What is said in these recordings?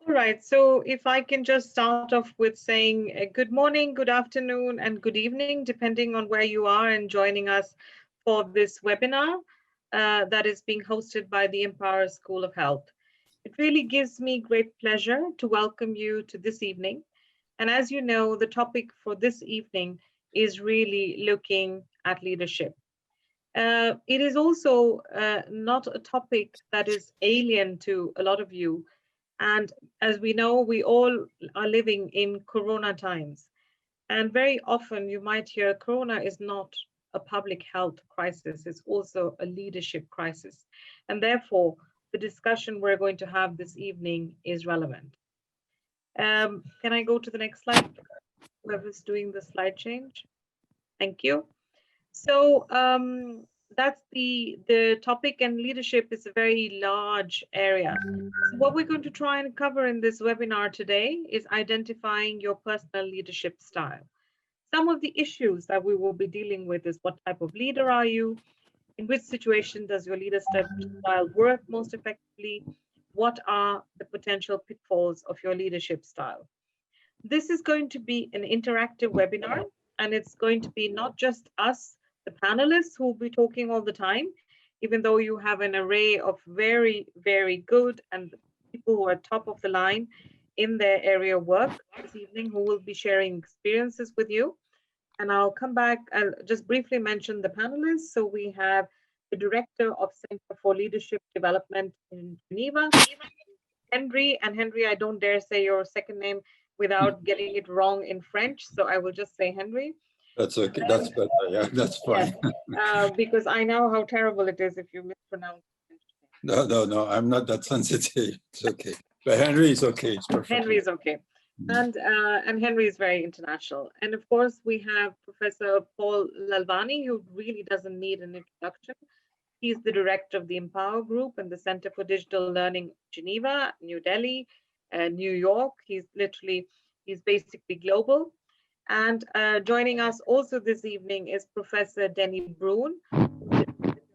All right, so if I can just start off with saying good morning, good afternoon, and good evening, depending on where you are and joining us for this webinar that is being hosted by the Empower School of Health. It really gives me great pleasure to welcome you to this evening. And as you know, the topic for this evening is really looking at leadership. It is also not a topic that is alien to a lot of you. And as we know, we all are living in Corona times. And very often you might hear Corona is not a public health crisis, it's also a leadership crisis. And therefore, the discussion we're going to have this evening is relevant. Can I go to the next slide? Whoever's doing the slide change. Thank you. So that's the topic, and leadership is a very large area. So what we're going to try and cover in this webinar today is identifying your personal leadership style. Some of the issues that we will be dealing with is what type of leader are you? In which situation does your leadership style work most effectively? What are the potential pitfalls of your leadership style? This is going to be an interactive webinar, and it's going to be not just us, the panelists, who will be talking all the time, even though you have an array of very, very good and people who are top of the line in their area of work this evening who will be sharing experiences with you. And I'll come back, I'll just briefly mention the panelists. So we have the Director of Center for Leadership Development in Geneva, Henry. And Henry, I don't dare say your second name without getting it wrong in French, so I will just say Henry. That's okay. That's better. Yeah, that's fine. Because I know how terrible it is if you mispronounce French. No. I'm not that sensitive. It's okay. But Henry is okay. It's perfect. Henry is okay. And Henry is very international. And of course, we have Professor Paul Lalvani, who really doesn't need an introduction. He's the director of the Empower Group and the Center for Digital Learning, Geneva, New Delhi, New York. He's basically global. And joining us also this evening is Professor Denny Brun,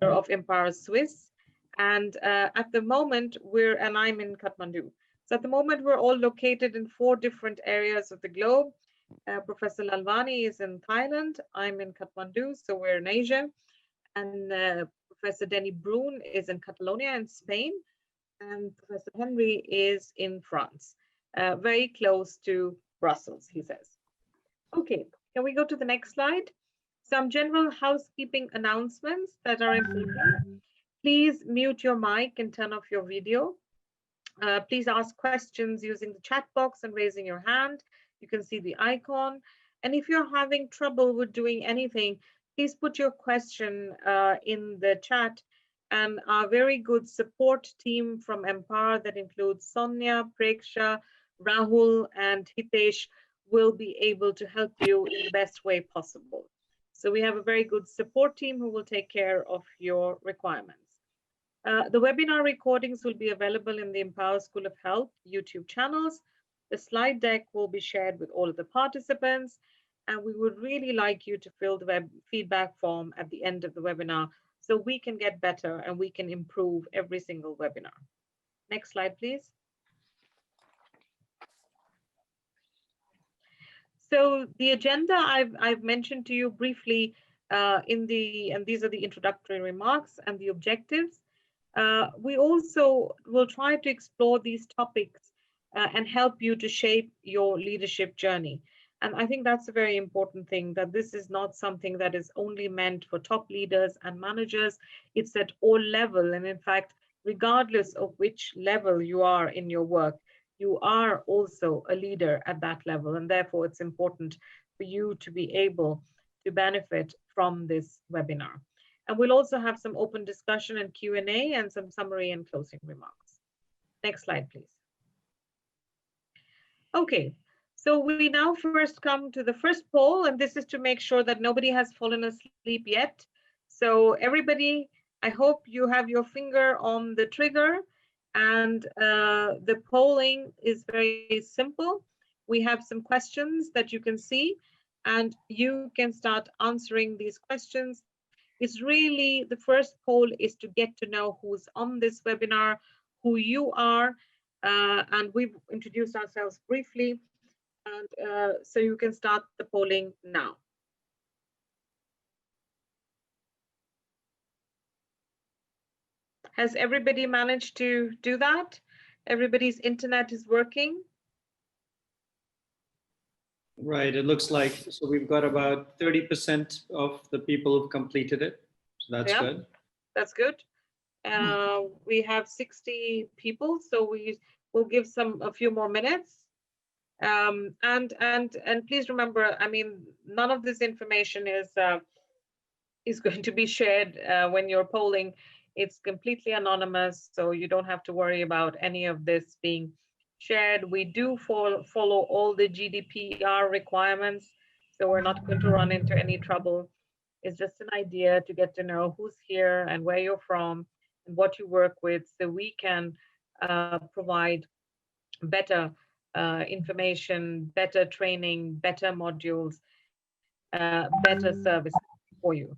of Empower Swiss. And at the moment, I'm in Kathmandu. So at the moment, we're all located in 4 different areas of the globe. Professor Lalvani is in Thailand. I'm in Kathmandu, so we're in Asia. And Professor Denny Brun is in Catalonia in Spain. And Professor Henry is in France, very close to Brussels, he says. Okay, can we go to the next slide? Some general housekeeping announcements that are important. Please mute your mic and turn off your video. Please ask questions using the chat box and raising your hand. You can see the icon. And if you're having trouble with doing anything, please put your question in the chat. And our very good support team from Empower, that includes Sonia, Preksha, Rahul, and Hitesh, will be able to help you in the best way possible. So we have a very good support team who will take care of your requirements. The webinar recordings will be available in the Empower School of Health YouTube channels. The slide deck will be shared with all of the participants, and we would really like you to fill the web feedback form at the end of the webinar so we can get better and we can improve every single webinar. Next slide, please. So the agenda I've mentioned to you briefly and these are the introductory remarks and the objectives. We also will try to explore these topics and help you to shape your leadership journey. And I think that's a very important thing, that this is not something that is only meant for top leaders and managers. It's at all levels. And in fact, regardless of which level you are in your work, you are also a leader at that level. And therefore, it's important for you to be able to benefit from this webinar. And we'll also have some open discussion and Q&A and some summary and closing remarks. Next slide, please. Okay, so we now first come to the first poll, and this is to make sure that nobody has fallen asleep yet. So everybody, I hope you have your finger on the trigger, and the polling is very simple. We have some questions that you can see, and you can start answering these questions. It's really, the first poll is to get to know who's on this webinar, who you are, And we've introduced ourselves briefly. And so you can start the polling now. Has everybody managed to do that? Everybody's internet is working? Right, it looks like, so we've got about 30% of the people who've completed it. So that's good. That's good. We have 60 people, so we will give a few more minutes. And please remember, I mean, none of this information is going to be shared when you're polling. It's completely anonymous, so you don't have to worry about any of this being shared. We do follow all the GDPR requirements, so we're not going to run into any trouble. It's just an idea to get to know who's here and where you're from and what you work with, so we can provide better information, better training, better modules, better service for you.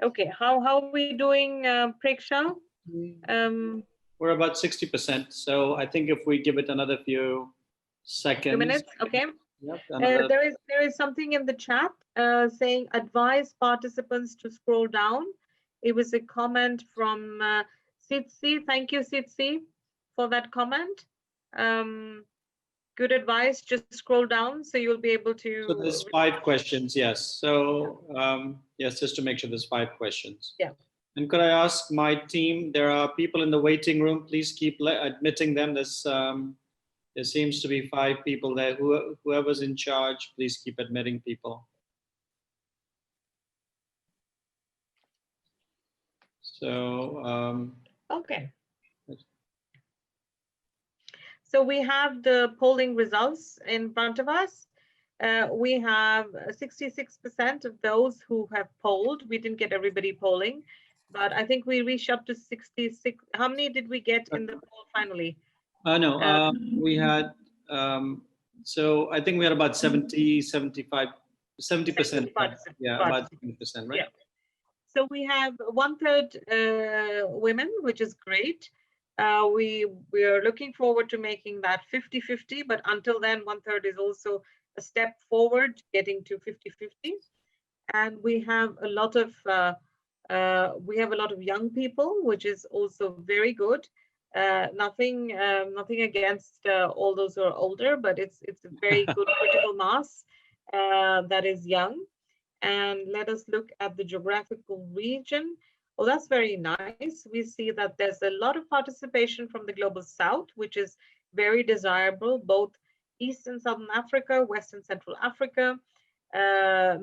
Okay, how are we doing, Preksha? We're about 60%. So I think if we give it another few seconds. 2 minutes, okay. Yep, there is something in the chat saying advise participants to scroll down. It was a comment from Sitsi. Thank you, Sitsi, for that comment. Good advice, just scroll down so you'll be able to. So there's 5 questions, yes. So yes, just to make sure there's 5 questions. Yeah. And could I ask my team, there are people in the waiting room, please keep admitting them. There seems to be 5 people there. Whoever's in charge, please keep admitting people. So, okay. So we have the polling results in front of us. We have 66% of those who have polled. We didn't get everybody polling, but I think we reached up to 66. How many did we get in the poll finally? No, we had, so I think we had about 70, 75, 70%. Yeah, about 70%, right? Yeah. So we have 1/3 women, which is great. We are looking forward to making that 50-50, but until then, 1/3 is also a step forward, getting to 50-50. And we have a lot of young people, which is also very good. Nothing against all those who are older, but it's a very good critical mass that is young. And let us look at the geographical region. Oh, that's very nice. We see that there's a lot of participation from the global south, which is very desirable, both East and Southern Africa, West and Central Africa,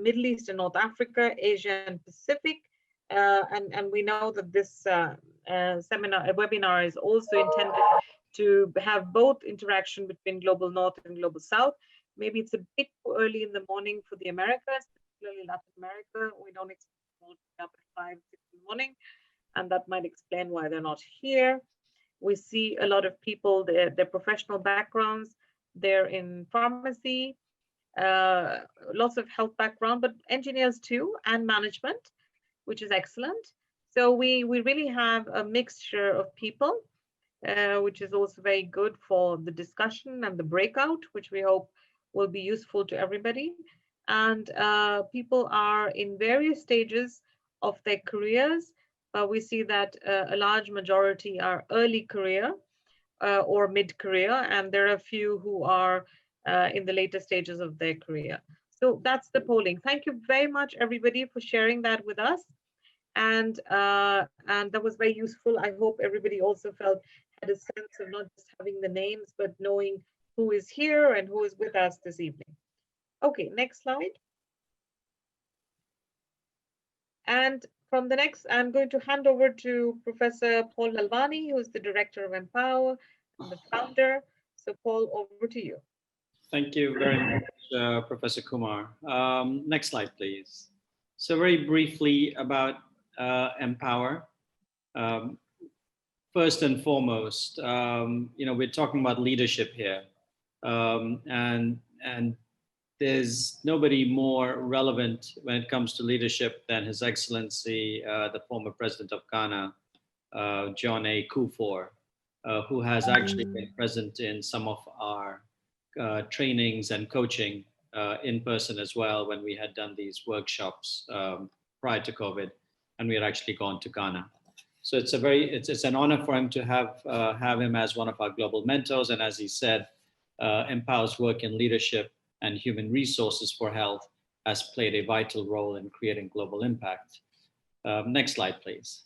Middle East and North Africa, Asia and Pacific. And we know that this webinar is also intended to have both interaction between global north and global south. Maybe it's a bit too early in the morning for the Americas, particularly Latin America. We don't expect people to be up at 5, 6 in the morning, and that might explain why they're not here. We see a lot of people, their professional backgrounds, they're in pharmacy, lots of health background, but engineers too, and management, which is excellent. So we really have a mixture of people, which is also very good for the discussion and the breakout, which we hope will be useful to everybody. And people are in various stages of their careers. We see that a large majority are early career or mid-career, and there are a few who are in the later stages of their career. So that's the polling. Thank you very much, everybody, for sharing that with us. And that was very useful. I hope everybody also had a sense of not just having the names, but knowing who is here and who is with us this evening. Okay, next slide. And from the next, I'm going to hand over to Professor Paul Lalvani, who is the Director of Empower and the founder. So Paul, over to you. Thank you very much, Professor Kumar. Next slide, please. So very briefly about Empower. First and foremost, we're talking about leadership here. And there's nobody more relevant when it comes to leadership than His Excellency, the former President of Ghana, John A. Kufuor. who has actually been present in some of our trainings and coaching in person as well when we had done these workshops prior to COVID, and we had actually gone to Ghana. So it's an honor for him to have him as one of our global mentors, and as he said, Empower's work in leadership and human resources for health has played a vital role in creating global impact. Next slide, please.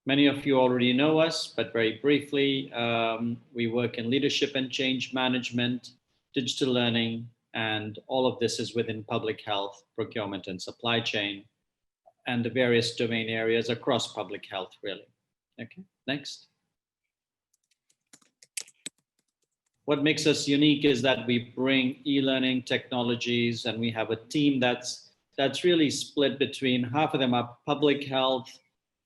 Many of you already know us, but very briefly, we work in leadership and change management, digital learning, and all of this is within public health, procurement, and supply chain, and the various domain areas across public health, really. Okay, next. What makes us unique is that we bring e-learning technologies, and we have a team that's really split between half of them are public health,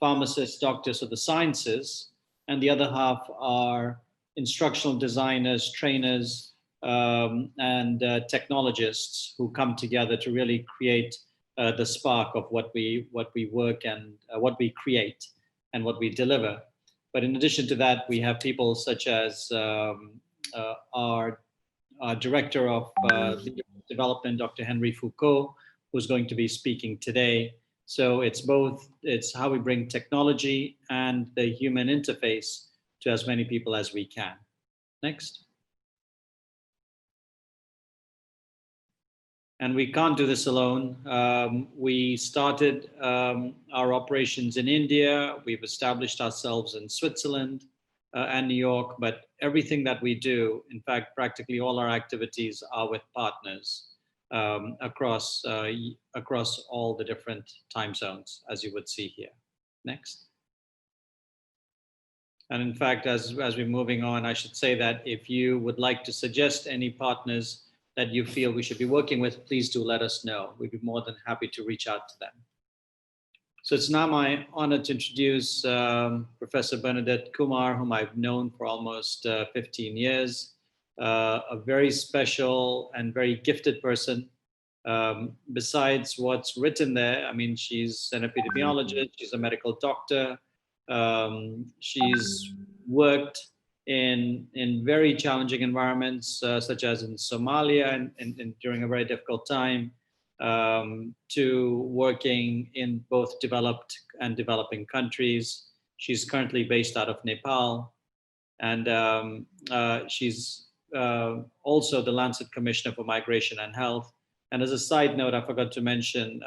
pharmacists, doctors of the sciences, and the other half are instructional designers, trainers, and technologists who come together to really create the spark of what we work and what we create and what we deliver. But in addition to that, we have people such as our director of development, Dr. Henry Foucault, who's going to be speaking today. So it's how we bring technology and the human interface to as many people as we can. Next. And we can't do this alone. We started our operations in India. We've established ourselves in Switzerland and New York, but everything that we do, in fact, practically all our activities are with partners across all the different time zones, as you would see here. Next. And in fact, as we're moving on, I should say that if you would like to suggest any partners that you feel we should be working with, please do let us know. We'd be more than happy to reach out to them. So it's now my honor to introduce Professor Bernadette Kumar, whom I've known for almost 15 years, a very special and very gifted person. Besides what's written there, I mean, she's an epidemiologist, she's a medical doctor, she's worked in very challenging environments, such as in Somalia and during a very difficult time, to working in both developed and developing countries. She's currently based out of Nepal, and she's also the Lancet Commissioner for Migration and Health. And as a side note, I forgot to mention,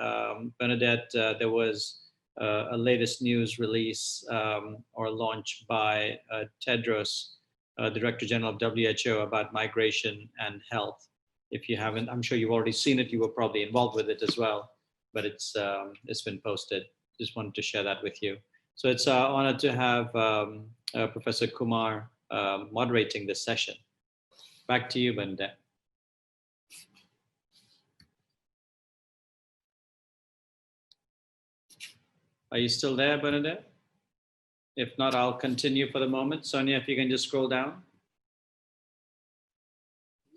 Bernadette, there was a latest news release or launch by Tedros, Director General of WHO, about migration and health. If you haven't, I'm sure you've already seen it. You were probably involved with it as well, but it's been posted. Just wanted to share that with you. So it's an honor to have Professor Kumar moderating this session. Back to you, Bernadette. Are you still there, Bernadette? If not, I'll continue for the moment. Sonia, if you can just scroll down.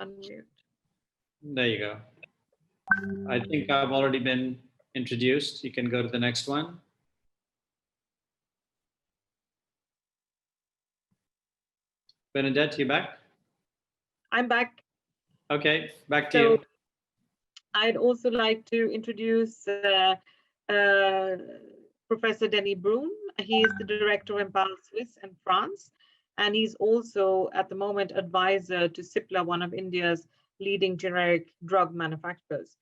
Unmute. There you go. I think I've already been introduced. You can go to the next one. Bernadette, you back? I'm back. Okay, back to you. I'd also like to introduce Professor Denis Brun. He is the director of Empower Swiss and France, and he's also at the moment advisor to Cipla, one of India's leading generic drug manufacturers.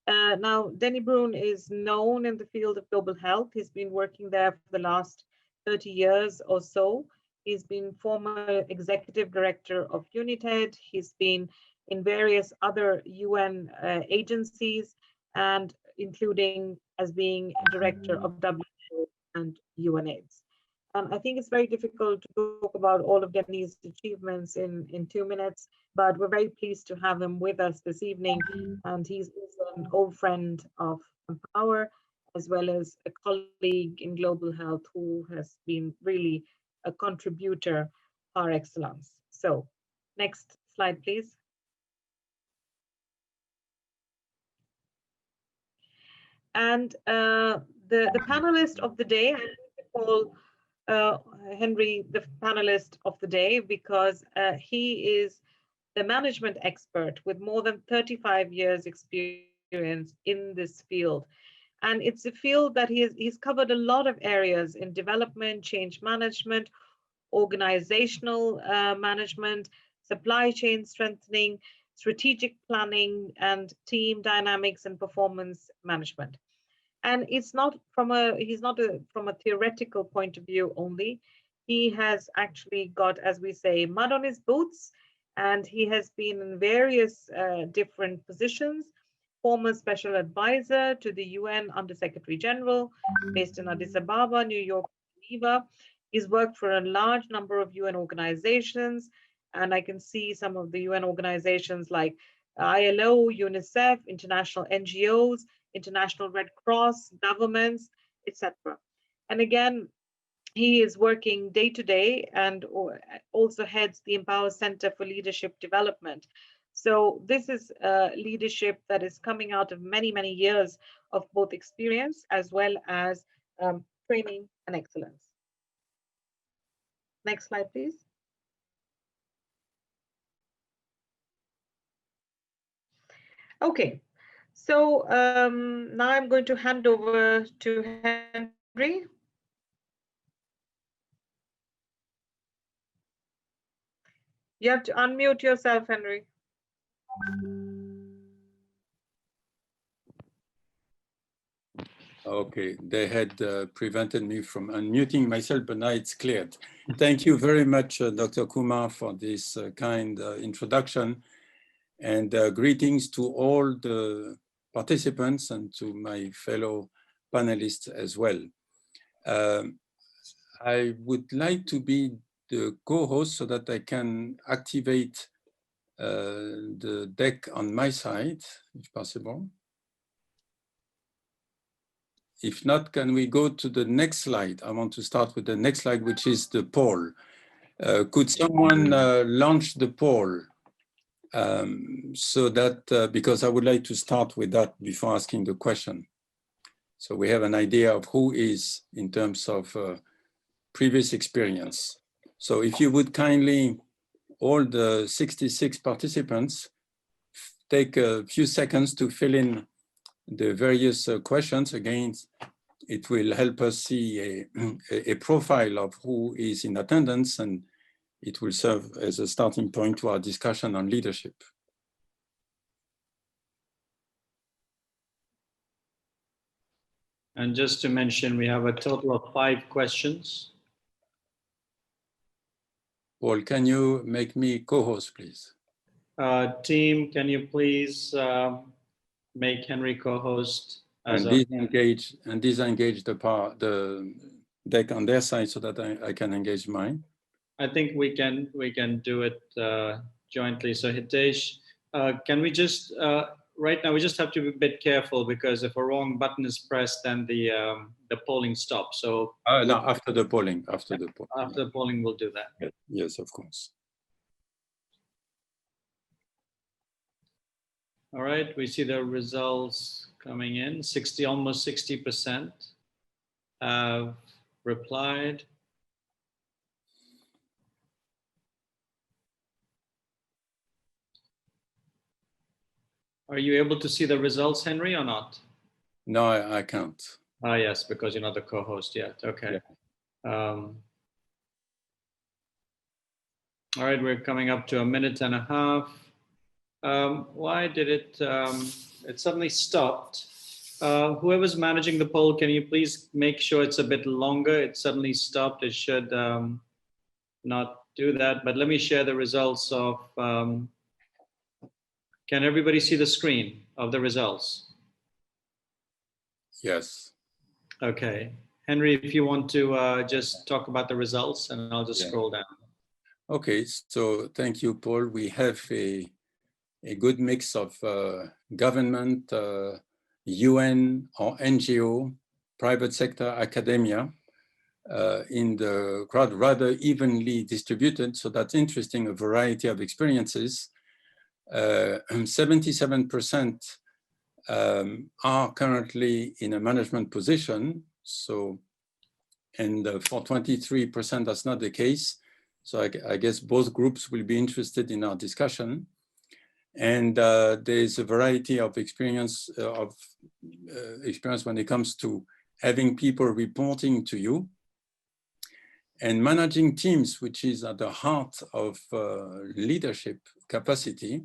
Now, Denis Brun is known in the field of global health. He's been working there for the last 30 years or so. He's been former executive director of UNITED. He's been in various other UN agencies, and including as being director of WHO and UNAIDS. I think it's very difficult to talk about all of Denis' achievements in 2 minutes, but we're very pleased to have him with us this evening. And he's also an old friend of Empower, as well as a colleague in global health who has been really a contributor par excellence. So next slide, please. And the panelist of the day, Paul Henry the panelist of the day because he is the management expert with more than 35 years experience in this field. And it's a field that he's covered a lot of areas in development, change management, organizational management, supply chain strengthening, strategic planning, and team dynamics and performance management. And it's not from from a theoretical point of view only. He has actually got, as we say, mud on his boots, and he has been in various different positions. Former special advisor to the UN Under Secretary General, based in Addis Ababa, New York, Geneva. He's worked for a large number of UN organizations, and I can see some of the UN organizations like ILO, UNICEF, international NGOs, International Red Cross, governments, etc. And again, he is working day to day and also heads the Empower Center for Leadership Development. So this is leadership that is coming out of many, many years of both experience as well as training and excellence. Next slide, please. Okay, so now I'm going to hand over to Henry. You have to unmute yourself, Henry. Okay, they had prevented me from unmuting myself, but now it's cleared. Thank you very much, Dr. Kumar, for this kind introduction, and greetings to all the participants and to my fellow panelists as well. I would like to be the co-host so that I can activate the deck on my side, if possible. If not, can we go to the next slide? I want to start with the next slide, which is the poll. Could someone launch the poll? So that, because I would like to start with that before asking the question. So we have an idea of who is in terms of previous experience. So if you would kindly, all the 66 participants, take a few seconds to fill in the various questions. Again, it will help us see a profile of who is in attendance, and it will serve as a starting point to our discussion on leadership. And just to mention, we have a total of 5 questions. Paul, can you make me co-host, please? Team, can you please make Henry co-host? And disengage the deck on their side so that I can engage mine. I think we can do it jointly. So Hitesh, can we just right now we just have to be a bit careful, because if a wrong button is pressed, then the polling stops. So no, after the polling, after the polling, we'll do that. Yes, of course. All right, we see the results coming in. Almost 60% have replied. Are you able to see the results, Henry, or not? No, I can't. Ah, yes, because you're not the co-host yet. Okay. Yeah. All right, we're coming up to 1.5 minutes. Why did it suddenly stopped? Whoever's managing the poll, can you please make sure it's a bit longer? It suddenly stopped. It should not do that, but let me share the results of, can everybody see the screen of the results? Yes. Okay. Henry, if you want to just talk about the results, and I'll just scroll down. Okay, so thank you, Paul. We have a good mix of government, UN or NGO, private sector, academia in the crowd, rather evenly distributed. So that's interesting, a variety of experiences. 77% are currently in a management position. So And for 23%, that's not the case. So I guess both groups will be interested in our discussion. And there's a variety of experience when it comes to having people reporting to you and managing teams, which is at the heart of leadership capacity,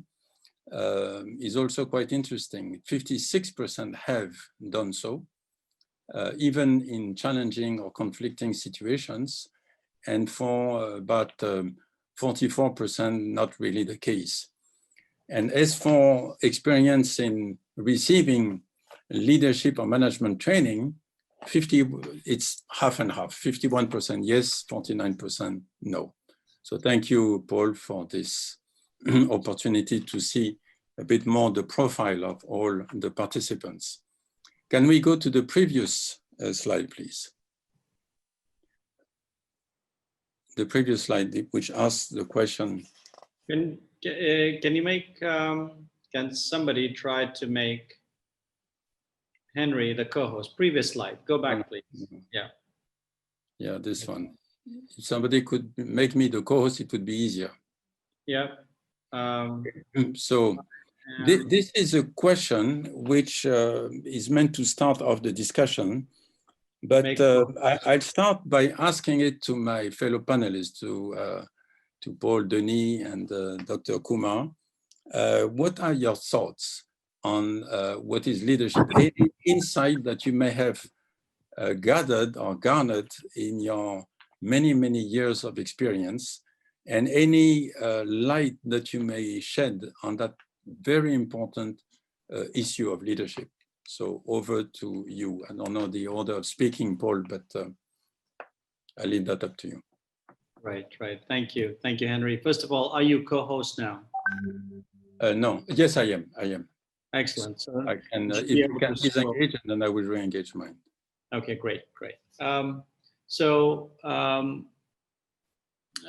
is also quite interesting. 56% have done so, even in challenging or conflicting situations. And for about 44%, not really the case. And as for experience in receiving leadership or management training, it's half and half, 51% yes, 49% no. So thank you, Paul, for this opportunity to see a bit more the profile of all the participants. Can we go to the previous slide, please? The previous slide, which asks the question. Can you make, can somebody try to make Henry the co-host? Previous slide, go back, please. Yeah. Yeah, this one. If somebody could make me the co-host, it would be easier. Yeah. This is a question which is meant to start off the discussion, but I'll start by asking it to my fellow panelists, to Paul, Denis, and Dr. Kumar. What are your thoughts on what is leadership? Any insight that you may have gathered or garnered in your many, many years of experience, and any light that you may shed on that very important issue of leadership. So over to you. I don't know the order of speaking, Paul, but I'll leave that up to you. Right. Thank you, Henry. First of all, are you co-host now? No. Yes, I am. Excellent. So I can, if you can disengage, and then I will re-engage mine. Okay, great.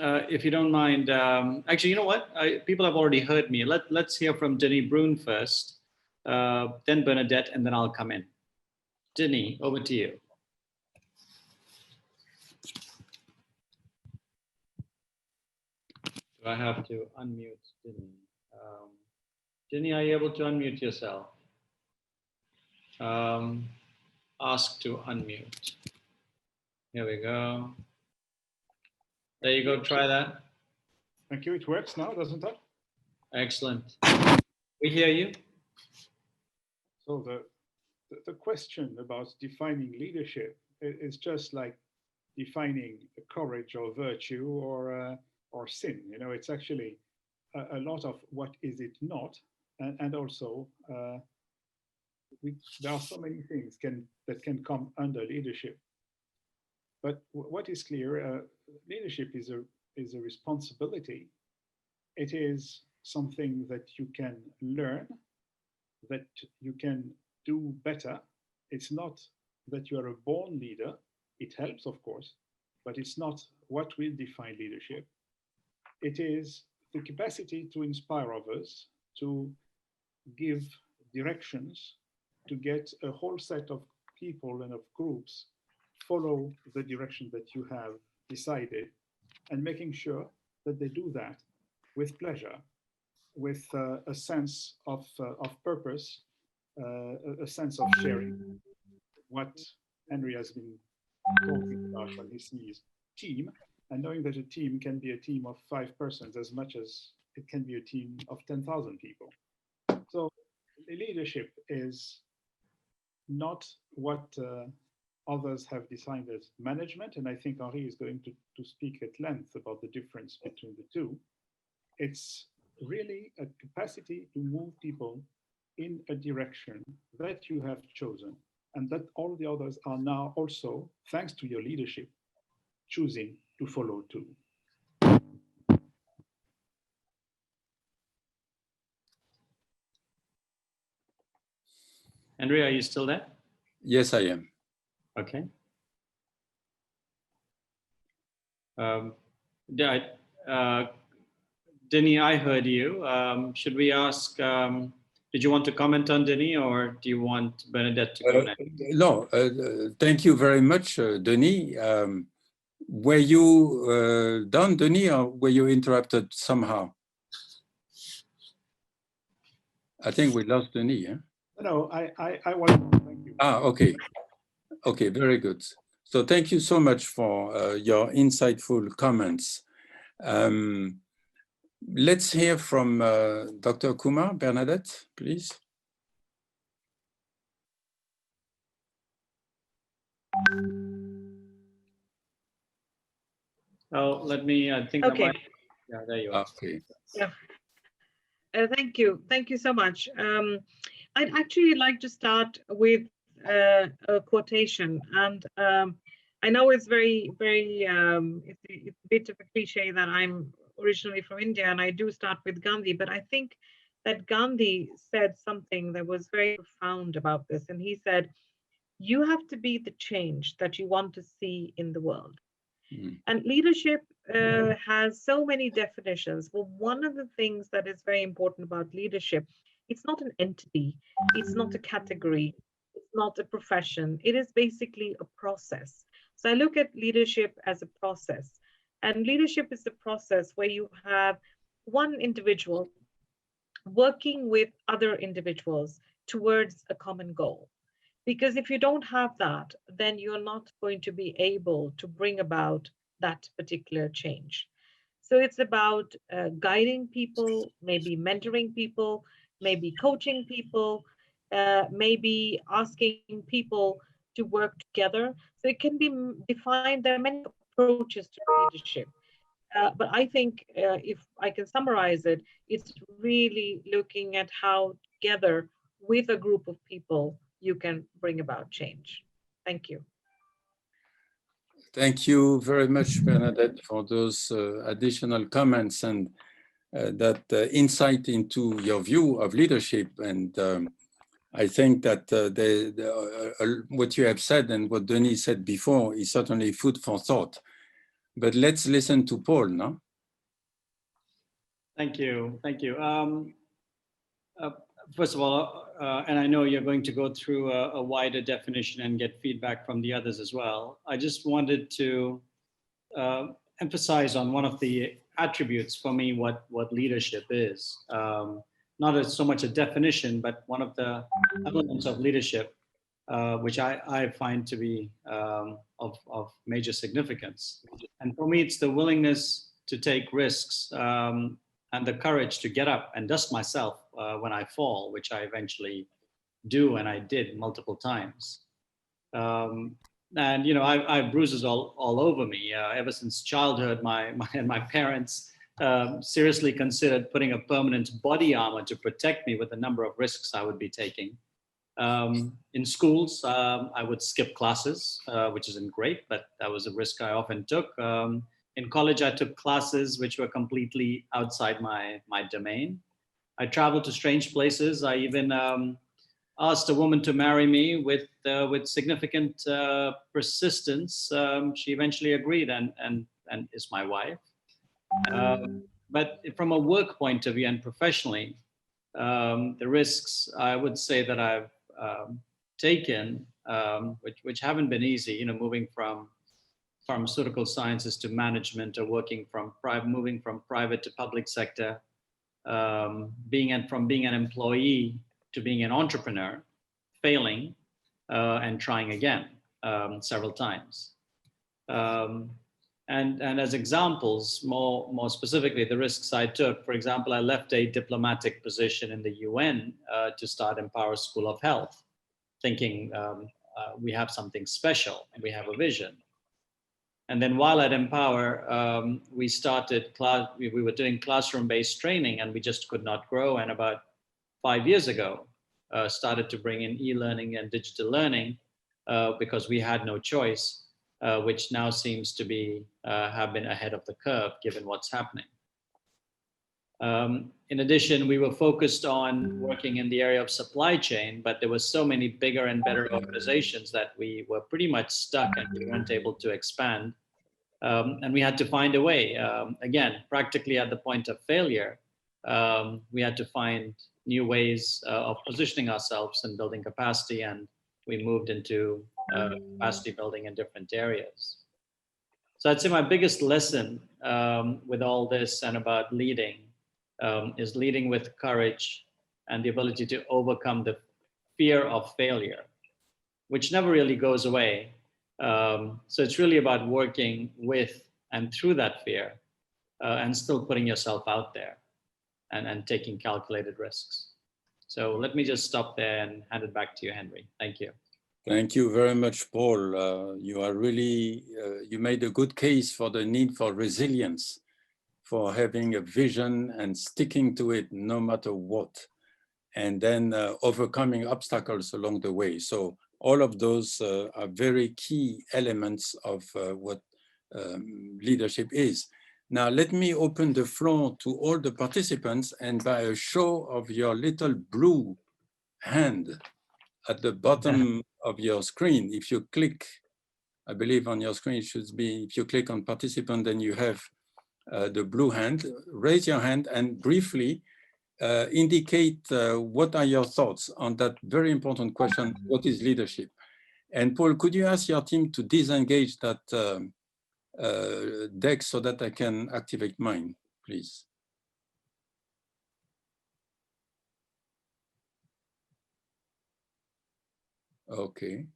If you don't mind, actually, you know what? People have already heard me. Let's hear from Denis Brun first, then Bernadette, and then I'll come in. Denis, over to you. Do I have to unmute Denis? Denis, are you able to unmute yourself? Ask to unmute. Here we go. There you go, try that. Thank you, it works now, doesn't it? Excellent. We hear you. So the question about defining leadership is just like defining courage or virtue or sin. You know, it's actually a lot of what is it not, and also there are so many things that can come under leadership. But what is clear, leadership is a responsibility. It is something that you can learn, that you can do better. It's not that you are a born leader. It helps, of course, but it's not what will define leadership. It is the capacity to inspire others, to give directions, to get a whole set of people and of groups follow the direction that you have decided, and making sure that they do that with pleasure, with a sense of purpose, a sense of sharing. What Henry has been talking about when he sees team, and knowing that a team can be a team of 5 persons as much as it can be a team of 10,000 people. So leadership is not what others have defined as management, and I think Henri is going to speak at length about the difference between the two. It's really a capacity to move people in a direction that you have chosen, and that all the others are now also, thanks to your leadership, choosing to follow too. Henry, are you still there? Yes, I am. Okay. Denis, I heard you. Should we ask Did you want to comment on Denis, or do you want Bernadette to go next? No, thank you very much, Denis. Were you done, Denis, or were you interrupted somehow? I think we lost Denis. Yeah? No, I want to thank you. Okay. Okay, very good. So thank you so much for your insightful comments. Let's hear from Dr. Kumar. Bernadette, please. Oh, let me, I think Okay. I might, yeah, there you are. Okay. Yeah. Thank you. Thank you so much. I'd actually like to start with a quotation. And I know it's very, it's a bit of a cliche that I'm originally from India and I do start with Gandhi, but I think that Gandhi said something that was very profound about this. And he said, you have to be the change that you want to see in the world. And leadership has so many definitions. Well, one of the things that is very important about leadership, it's not an entity, it's not a category, it's not a profession. It is basically a process. So I look at leadership as a process. And leadership is a process where you have one individual working with other individuals towards a common goal. Because if you don't have that, then you're not going to be able to bring about that particular change. So it's about guiding people, maybe mentoring people, maybe coaching people, maybe asking people to work together. So it can be defined, there are many approaches to leadership. But I think if I can summarize it, it's really looking at how together with a group of people, you can bring about change. Thank you. Thank you very much, Bernadette, for those additional comments and that insight into your view of leadership. And I think that what you have said and what Denis said before is certainly food for thought. But let's listen to Paul now. Thank you. Thank you. First of all, and I know you're going to go through a wider definition and get feedback from the others as well. I just wanted to emphasize on one of the attributes for me, what leadership is. Not as so much a definition, but one of the elements of leadership, which I find to be of major significance. And for me, it's the willingness to take risks and the courage to get up and dust myself when I fall, which I eventually do, and I did multiple times. And you know, I have bruises all over me ever since childhood. My parents seriously considered putting a permanent body armor to protect me with the number of risks I would be taking. In schools, I would skip classes, which isn't great, but that was a risk I often took. In college, I took classes which were completely outside my domain. I traveled to strange places. I even asked a woman to marry me with significant persistence. She eventually agreed and is my wife. But from a work point of view and professionally, the risks I would say that I've taken, which haven't been easy, you know, moving from pharmaceutical sciences to management, or moving from private to public sector, from being an employee to being an entrepreneur, failing and trying again several times. And as examples, more specifically, the risks I took, for example, I left a diplomatic position in the UN to start Empower School of Health, thinking we have something special and we have a vision. And then while at Empower, we were doing classroom-based training and we just could not grow. And about 5 years ago, started to bring in e-learning and digital learning because we had no choice, which now seems to have been ahead of the curve given what's happening. In addition, we were focused on working in the area of supply chain, but there were so many bigger and better organizations that we were pretty much stuck and we weren't able to expand. And we had to find a way, again, practically at the point of failure, we had to find new ways of positioning ourselves and building capacity, and we moved into capacity building in different areas. So I'd say my biggest lesson with all this and about leading is leading with courage and the ability to overcome the fear of failure, which never really goes away. So it's really about working with and through that fear and still putting yourself out there and taking calculated risks. So let me just stop there and hand it back to you, Henry. Thank you. Thank you very much, Paul. You are really, you made a good case for the need for resilience, for having a vision and sticking to it no matter what, and then overcoming obstacles along the way. So all of those are very key elements of what leadership is. Now, let me open the floor to all the participants, and by a show of your little blue hand at the bottom of your screen, if you click, I believe on your screen it should be, if you click on participant, then you have the blue hand. Raise your hand and briefly indicate what are your thoughts on that very important question, what is leadership? And Paul, could you ask your team to disengage that deck so that I can activate mine, please? Okay,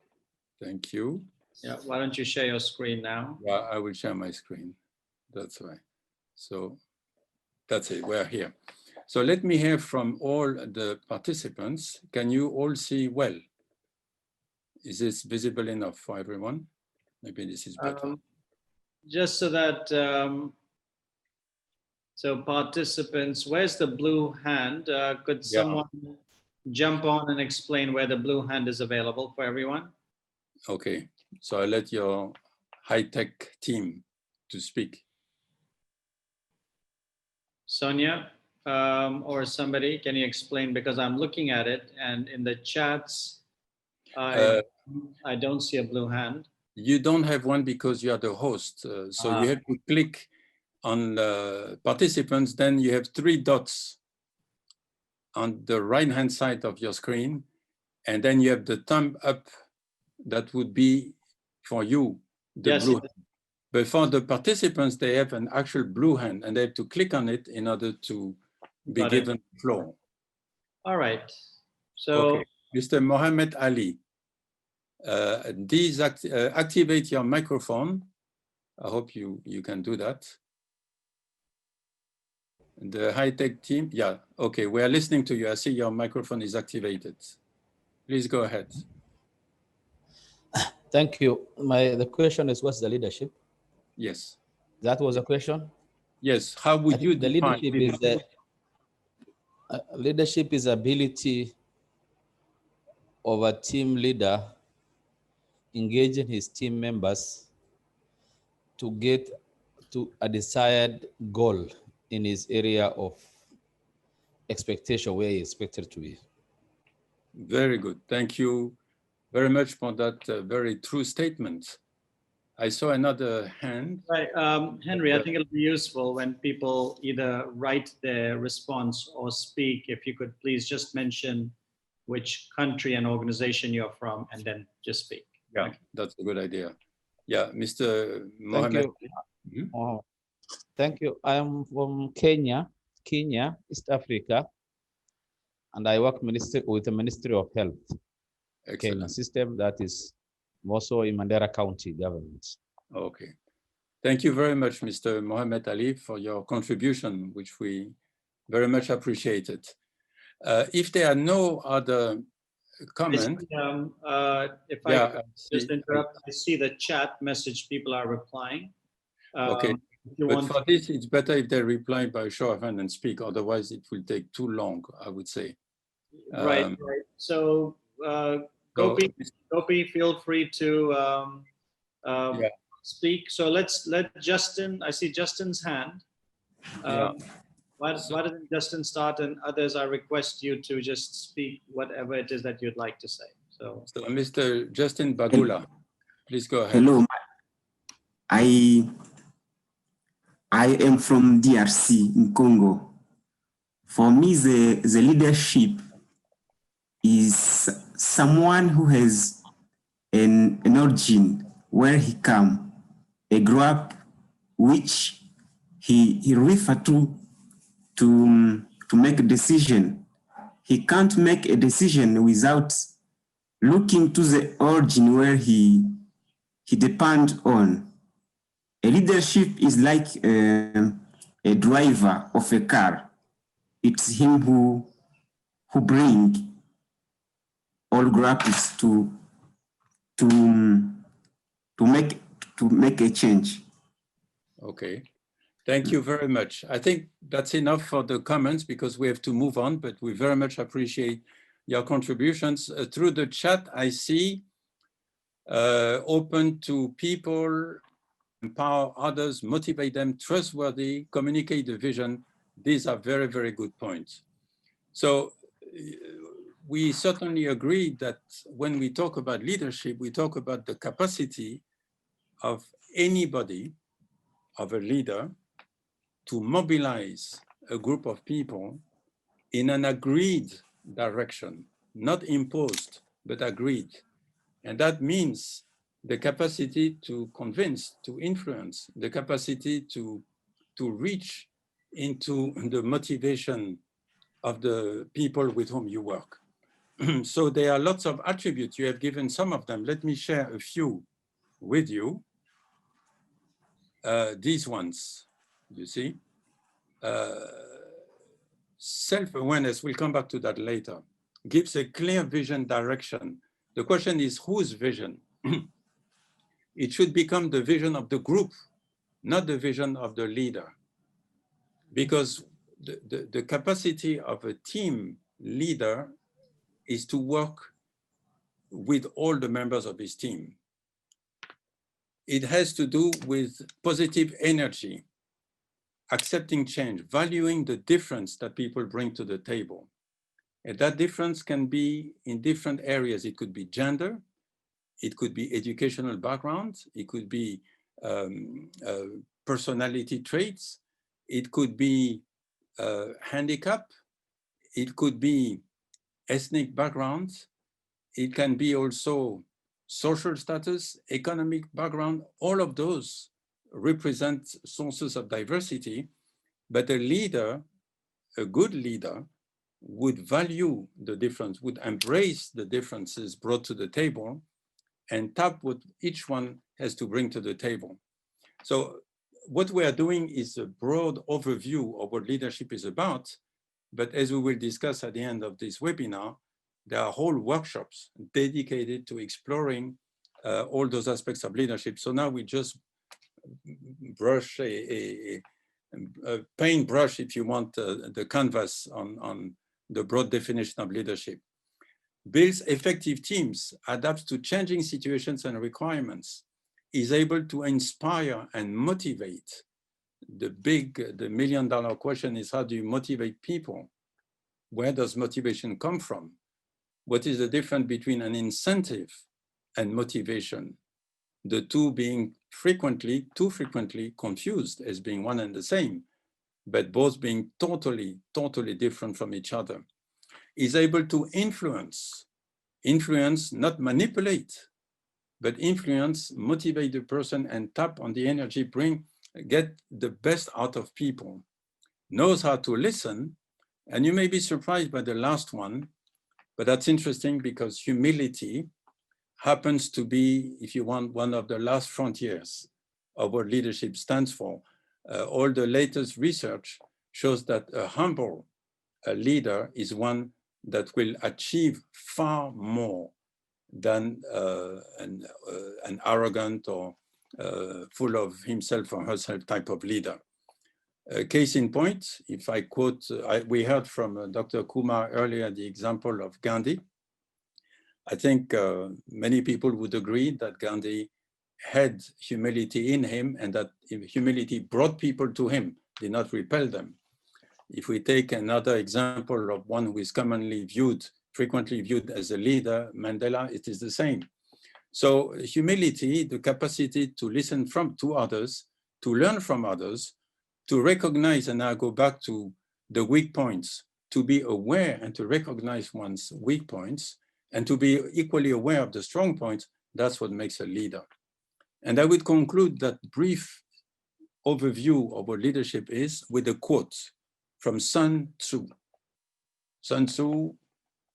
thank you. Yeah, why don't you share your screen now? Yeah, I will share my screen. That's right. So that's it, we're here. So let me hear from all the participants. Can you all see well? Is this visible enough for everyone? Maybe this is better. Just so that, so participants, where's the blue hand? Could someone jump on and explain where the blue hand is available for everyone? Okay, so I'll let your high-tech team to speak. Sonia, or somebody, can you explain? Because I'm looking at it and in the chats, I don't see a blue hand. You don't have one because you are the host. So you have to click on participants, then you have 3 dots on the right-hand side of your screen. And then you have the thumb up, that would be for you, the blue hand. But for the participants, they have an actual blue hand and they have to click on it in order to be given the floor. All right. So, okay. Mr. Mohammed Ali, activate your microphone. I hope you can do that. The high-tech team, yeah, okay, we are listening to you. I see your microphone is activated. Please go ahead. Thank you. The question is, what's the leadership? Yes. That was a question? Yes. How would you define leadership? Leadership is ability of a team leader engaging his team members to get to a desired goal in his area of expectation, where he is expected to be. Very good. Thank you very much for that very true statement. I saw another hand. Right, Henry, I think it'll be useful when people either write their response or speak, if you could please just mention which country and organization you're from and then just speak. Yeah, okay. That's a good idea. Yeah, Mr. Mohammed. Thank you. Thank you. I am from Kenya, East Africa, and I work with the Ministry of Health. Excellent. Kenya system that is also in Mandera County government. Okay. Thank you very much, Mr. Mohammed Ali, for your contribution, which we very much appreciated. If there are no other comments. If I just interrupt, I see the chat message people are replying. Okay, but for this, it's better if they reply by show of hand and speak, otherwise it will take too long, I would say. Right, right. So, Gopi, feel free to speak. So let Justin, I see Justin's hand. Why doesn't Justin start, and others, I request you to just speak whatever it is that you'd like to say. So Mr. Justin Bagula, please go ahead. Hello, I am from DRC in Congo. For me, the leadership is someone who has an origin where he come, a grow up which he refer to make a decision. He can't make a decision without looking to the origin where he depend on. A leadership is like a driver of a car. It's him who bring all groups to make a change. Okay, thank you very much. I think that's enough for the comments because we have to move on, but we very much appreciate your contributions. Through the chat, I see open to people, empower others, motivate them, trustworthy, communicate the vision. These are very, very good points. So we certainly agree that when we talk about leadership, we talk about the capacity of anybody, of a leader, to mobilize a group of people in an agreed direction, not imposed, but agreed. And that means the capacity to convince, to influence, the capacity to reach into the motivation of the people with whom you work. So there are lots of attributes. You have given some of them. Let me share a few with you. These ones, you see. Self-awareness, we'll come back to that later, gives a clear vision direction. The question is whose vision? It should become the vision of the group, not the vision of the leader. Because the capacity of a team leader is to work with all the members of his team. It has to do with positive energy, accepting change, valuing the difference that people bring to the table. And that difference can be in different areas. It could be gender, it could be educational background, it could be personality traits, it could be handicap, it could be ethnic background, it can be also social status, economic background. All of those represent sources of diversity, but a leader, a good leader, would value the difference, would embrace the differences brought to the table and tap what each one has to bring to the table. So what we are doing is a broad overview of what leadership is about, but as we will discuss at the end of this webinar, there are whole workshops dedicated to exploring all those aspects of leadership. So now we just brush a paintbrush, if you want, the canvas on the broad definition of leadership. Builds effective teams, adapts to changing situations and requirements, is able to inspire and motivate. The million-dollar question is, how do you motivate people? Where does motivation come from? What is the difference between an incentive and motivation? The two being too frequently confused as being one and the same, but both being totally different from each other. Is able to influence, not manipulate, but influence, motivate the person and tap on the energy, get the best out of people. Knows how to listen, and you may be surprised by the last one, but that's interesting because humility happens to be, if you want, one of the last frontiers of what leadership stands for. All the latest research shows that a humble leader is one that will achieve far more than an arrogant or full of himself or herself type of leader. Case in point, if I quote, we heard from Dr. Kumar earlier the example of Gandhi. I think many people would agree that Gandhi had humility in him and that humility brought people to him, did not repel them. If we take another example of one who is frequently viewed as a leader, Mandela, it is the same. So humility, the capacity to listen to others, to learn from others, to recognize, and I go back to the weak points, to be aware and to recognize one's weak points, and to be equally aware of the strong points, that's what makes a leader. And I would conclude that brief overview of what leadership is with a quote from Sun Tzu. Sun Tzu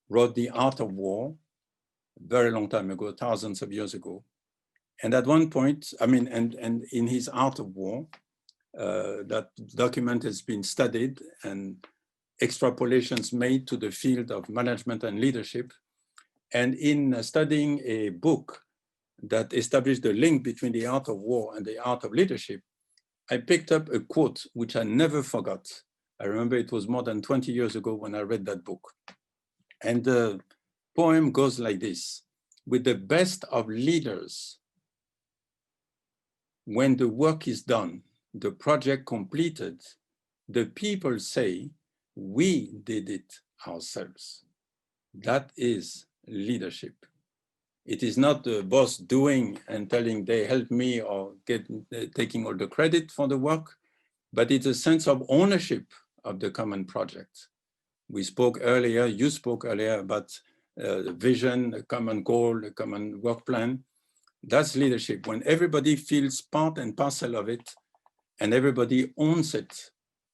wrote The Art of War a very long time ago, thousands of years ago. And at one point, and in his Art of War, that document has been studied and extrapolations made to the field of management and leadership. And in studying a book that established the link between the art of war and the art of leadership, I picked up a quote which I never forgot. I remember it was more than 20 years ago when I read that book. And the poem goes like this: with the best of leaders, when the work is done, the project completed, the people say, we did it ourselves. That is leadership. It is not the boss doing and telling they helped me or taking all the credit for the work, but it's a sense of ownership of the common project. We spoke earlier, you spoke earlier about the vision, a common goal, a common work plan. That's leadership, when everybody feels part and parcel of it and everybody owns it.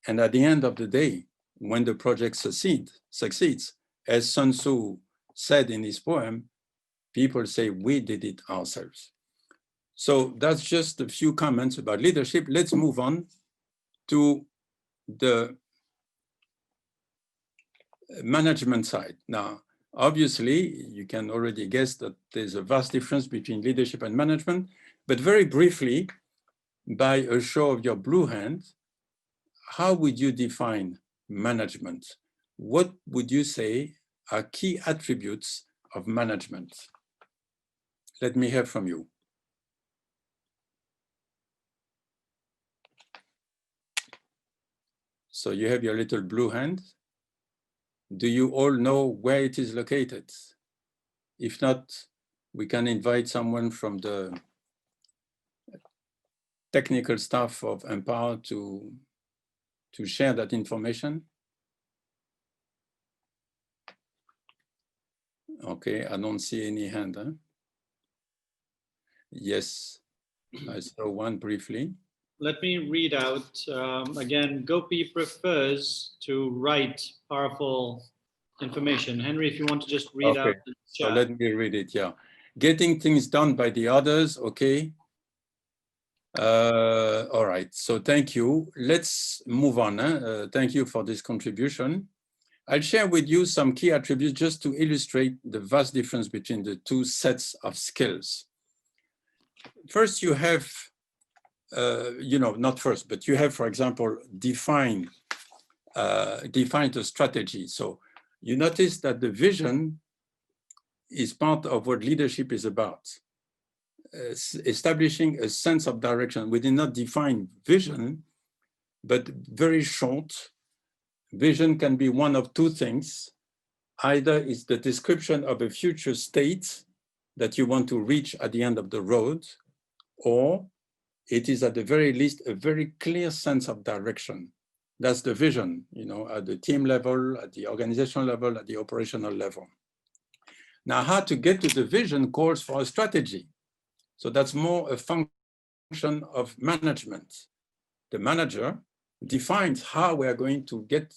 And at the end of the day, when the project succeeds, as Sun Tzu said in his poem, people say, we did it ourselves. So that's just a few comments about leadership. Let's move on to the management side. Now, obviously, you can already guess that there's a vast difference between leadership and management, but very briefly, by a show of your blue hand, how would you define management? What would you say are key attributes of management? Let me hear from you. So you have your little blue hand. Do you all know where it is located? If not, we can invite someone from the technical staff of Empower to share that information. Okay, I don't see any hand. Huh? Yes, I saw one briefly. Let me read out. Again, Gopi prefers to write powerful information. Henry, if you want to just read out the chat. So let me read it, yeah. Getting things done by the others, okay. All right, so thank you. Let's move on. Thank you for this contribution. I'll share with you some key attributes just to illustrate the vast difference between the two sets of skills. First, you have, not first, but you have, for example, defined a strategy. So you notice that the vision is part of what leadership is about. Establishing a sense of direction. We did not define vision, but very short. Vision can be one of two things. Either it's the description of a future state that you want to reach at the end of the road, or it is at the very least a very clear sense of direction. That's the vision, at the team level, at the organizational level, at the operational level. Now, how to get to the vision calls for a strategy. So that's more a function of management. The manager defines how we are going to get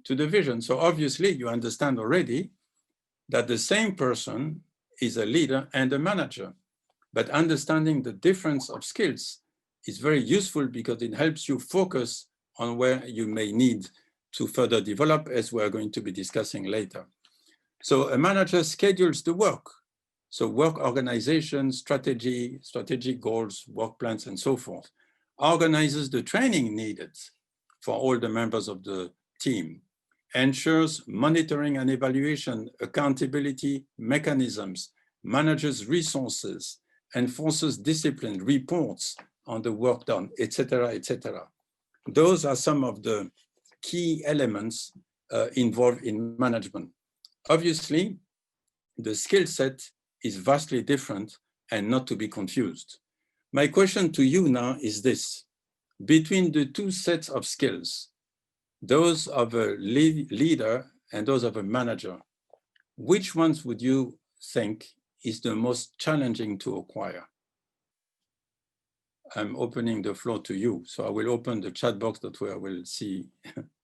to the vision. So obviously you understand already that the same person is a leader and a manager, but understanding the difference of skills is very useful because it helps you focus on where you may need to further develop, as we're going to be discussing later. So a manager schedules the work. So work organization, strategy, strategic goals, work plans, and so forth. Organizes the training needed for all the members of the team. Ensures monitoring and evaluation, accountability mechanisms, manages resources, enforces discipline, reports on the work done, etc., etc. Those are some of the key elements involved in management. Obviously, the skill set is vastly different and not to be confused. My question to you now is this: between the two sets of skills, those of a leader and those of a manager, which ones would you think is the most challenging to acquire? I'm opening the floor to you. So I will open the chat box that way I will see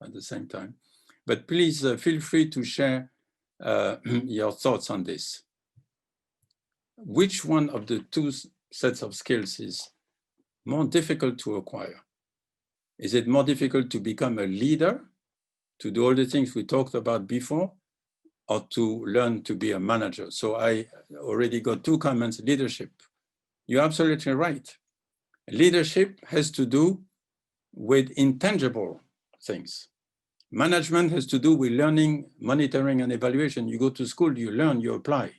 at the same time. But please feel free to share your thoughts on this. Which one of the two sets of skills is more difficult to acquire? Is it more difficult to become a leader, to do all the things we talked about before, or to learn to be a manager? So I already got two comments. Leadership. You're absolutely right. Leadership has to do with intangible things. Management has to do with learning, monitoring, and evaluation. You go to school, you learn, you apply.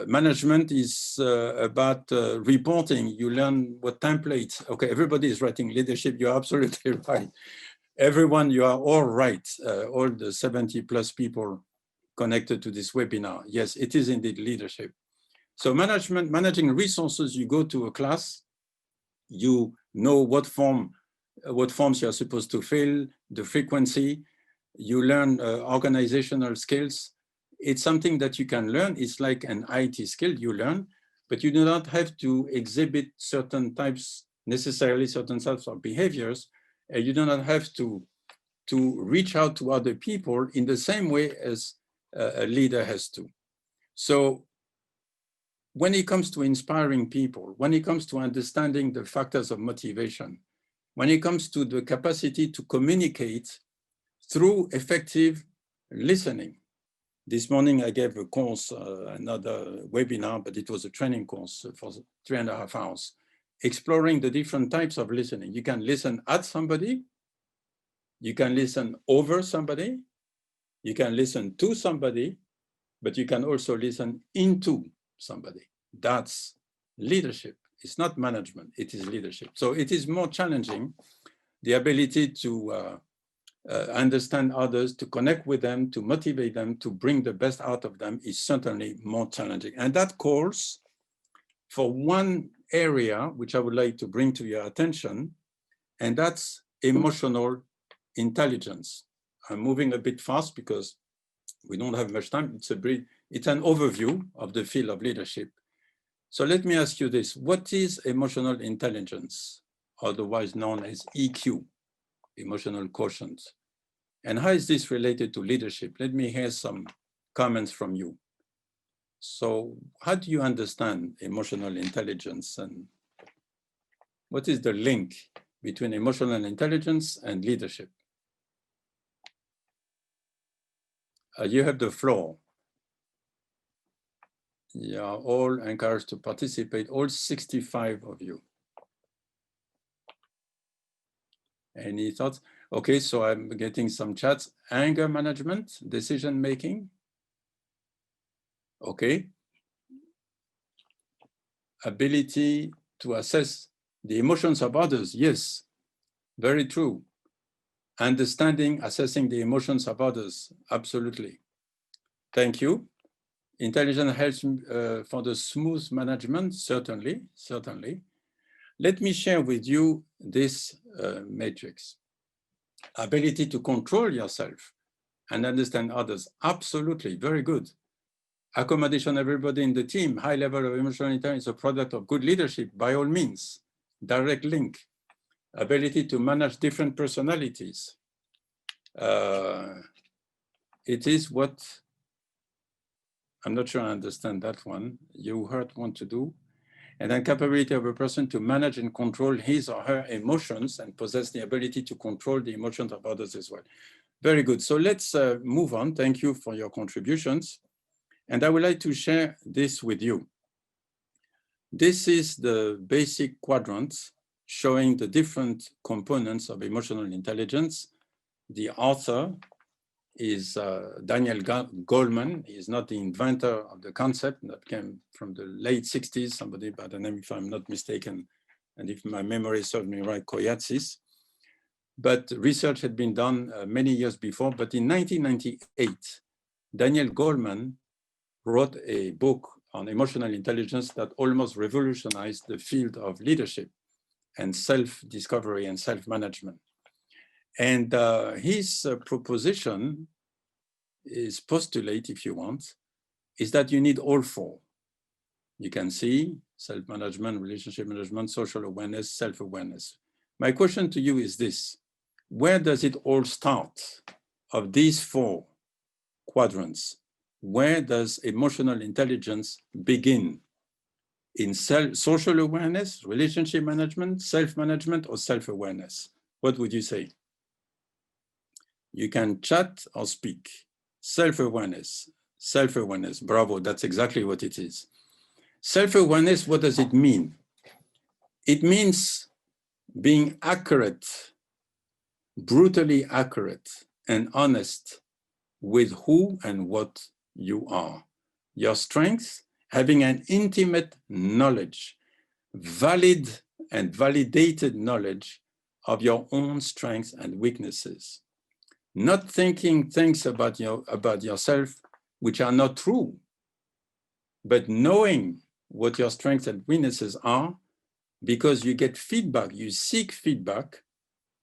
Management is about reporting. You learn what templates. Okay, everybody is writing leadership. You're absolutely right. Everyone, you are all right. All the 70 plus people connected to this webinar. Yes, it is indeed leadership. So management, managing resources, you go to a class, you know what forms you're supposed to fill, the frequency, you learn organizational skills. It's something that you can learn. It's like an IT skill you learn, but you do not have to exhibit certain types, necessarily certain types of behaviors. You do not have to reach out to other people in the same way as a leader has to. So when it comes to inspiring people, when it comes to understanding the factors of motivation, when it comes to the capacity to communicate through effective listening. This morning I gave a course, another webinar, but it was a training course for 3.5 hours, exploring the different types of listening. You can listen at somebody, you can listen over somebody, you can listen to somebody, but you can also listen into somebody. That's leadership. It's not management, it is leadership. So it is more challenging, the ability to understand others, to connect with them, to motivate them, to bring the best out of them is certainly more challenging. And that calls for one area which I would like to bring to your attention, and that's emotional intelligence. I'm moving a bit fast because we don't have much time. It's an overview of the field of leadership. So let me ask you this. What is emotional intelligence, otherwise known as EQ, emotional quotient? And how is this related to leadership? Let me hear some comments from you. So how do you understand emotional intelligence, and what is the link between emotional intelligence and leadership? You have the floor. You are all encouraged to participate, all 65 of you. Any thoughts? Okay, so I'm getting some chats. Anger management, decision making. Okay. Ability to assess the emotions of others. Yes, very true. Understanding, assessing the emotions of others. Absolutely. Thank you. Intelligence helps for the smooth management. Certainly, certainly. Let me share with you this matrix. Ability to control yourself and understand others. Absolutely, very good. Accommodation of everybody in the team, high level of emotional intelligence is a product of good leadership, by all means. Direct link. Ability to manage different personalities. It is what, I'm not sure I understand that one. You heard want to do. And then capability of a person to manage and control his or her emotions and possess the ability to control the emotions of others as well. Very good. So let's move on. Thank you for your contributions. And I would like to share this with you. This is the basic quadrant showing the different components of emotional intelligence. The author is Daniel Goldman. He is not the inventor of the concept. That came from the late 60s, somebody by the name, if I'm not mistaken, and if my memory serves me right, Koyatsis. But research had been done many years before. But in 1998, Daniel Goldman wrote a book on emotional intelligence that almost revolutionized the field of leadership and self-discovery and self-management. And his proposition is postulate, if you want, is that you need all four. You can see self-management, relationship management, social awareness, self-awareness. My question to you is this: where does it all start of these four quadrants? Where does emotional intelligence begin? In social awareness, relationship management, self-management, or self-awareness? What would you say? You can chat or speak. Self-awareness, self-awareness, bravo, that's exactly what it is. Self-awareness, what does it mean? It means being accurate, brutally accurate and honest with who and what you are. Your strengths, having an intimate knowledge, valid and validated knowledge of your own strengths and weaknesses. Not thinking things about yourself which are not true, but knowing what your strengths and weaknesses are, because you get feedback, you seek feedback,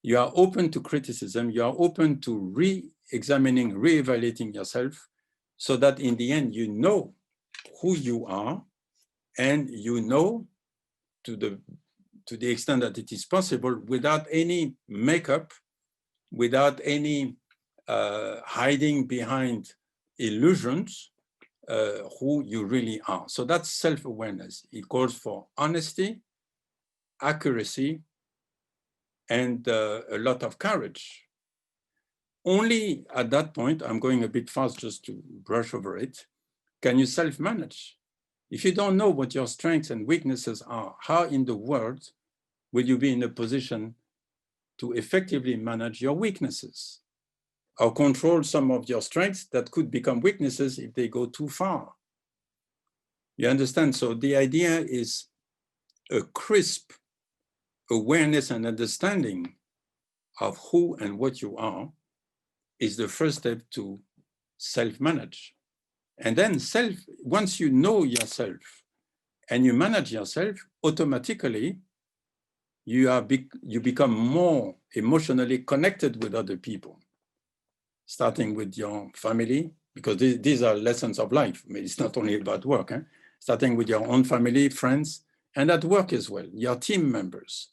you are open to criticism, you are open to re-examining, re-evaluating yourself, so that in the end you know who you are, and you know to the extent that it is possible, without any makeup, without any hiding behind illusions, who you really are. So that's self-awareness. It calls for honesty, accuracy, and a lot of courage. Only at that point, I'm going a bit fast just to brush over it, can you self-manage? If you don't know what your strengths and weaknesses are, how in the world will you be in a position to effectively manage your weaknesses or control some of your strengths that could become weaknesses if they go too far? You understand? So the idea is a crisp awareness and understanding of who and what you are is the first step to self-manage. And then once you know yourself and you manage yourself, automatically you become more emotionally connected with other people, starting with your family, because these are lessons of life. I mean, it's not only about work, starting with your own family, friends, and at work as well, your team members.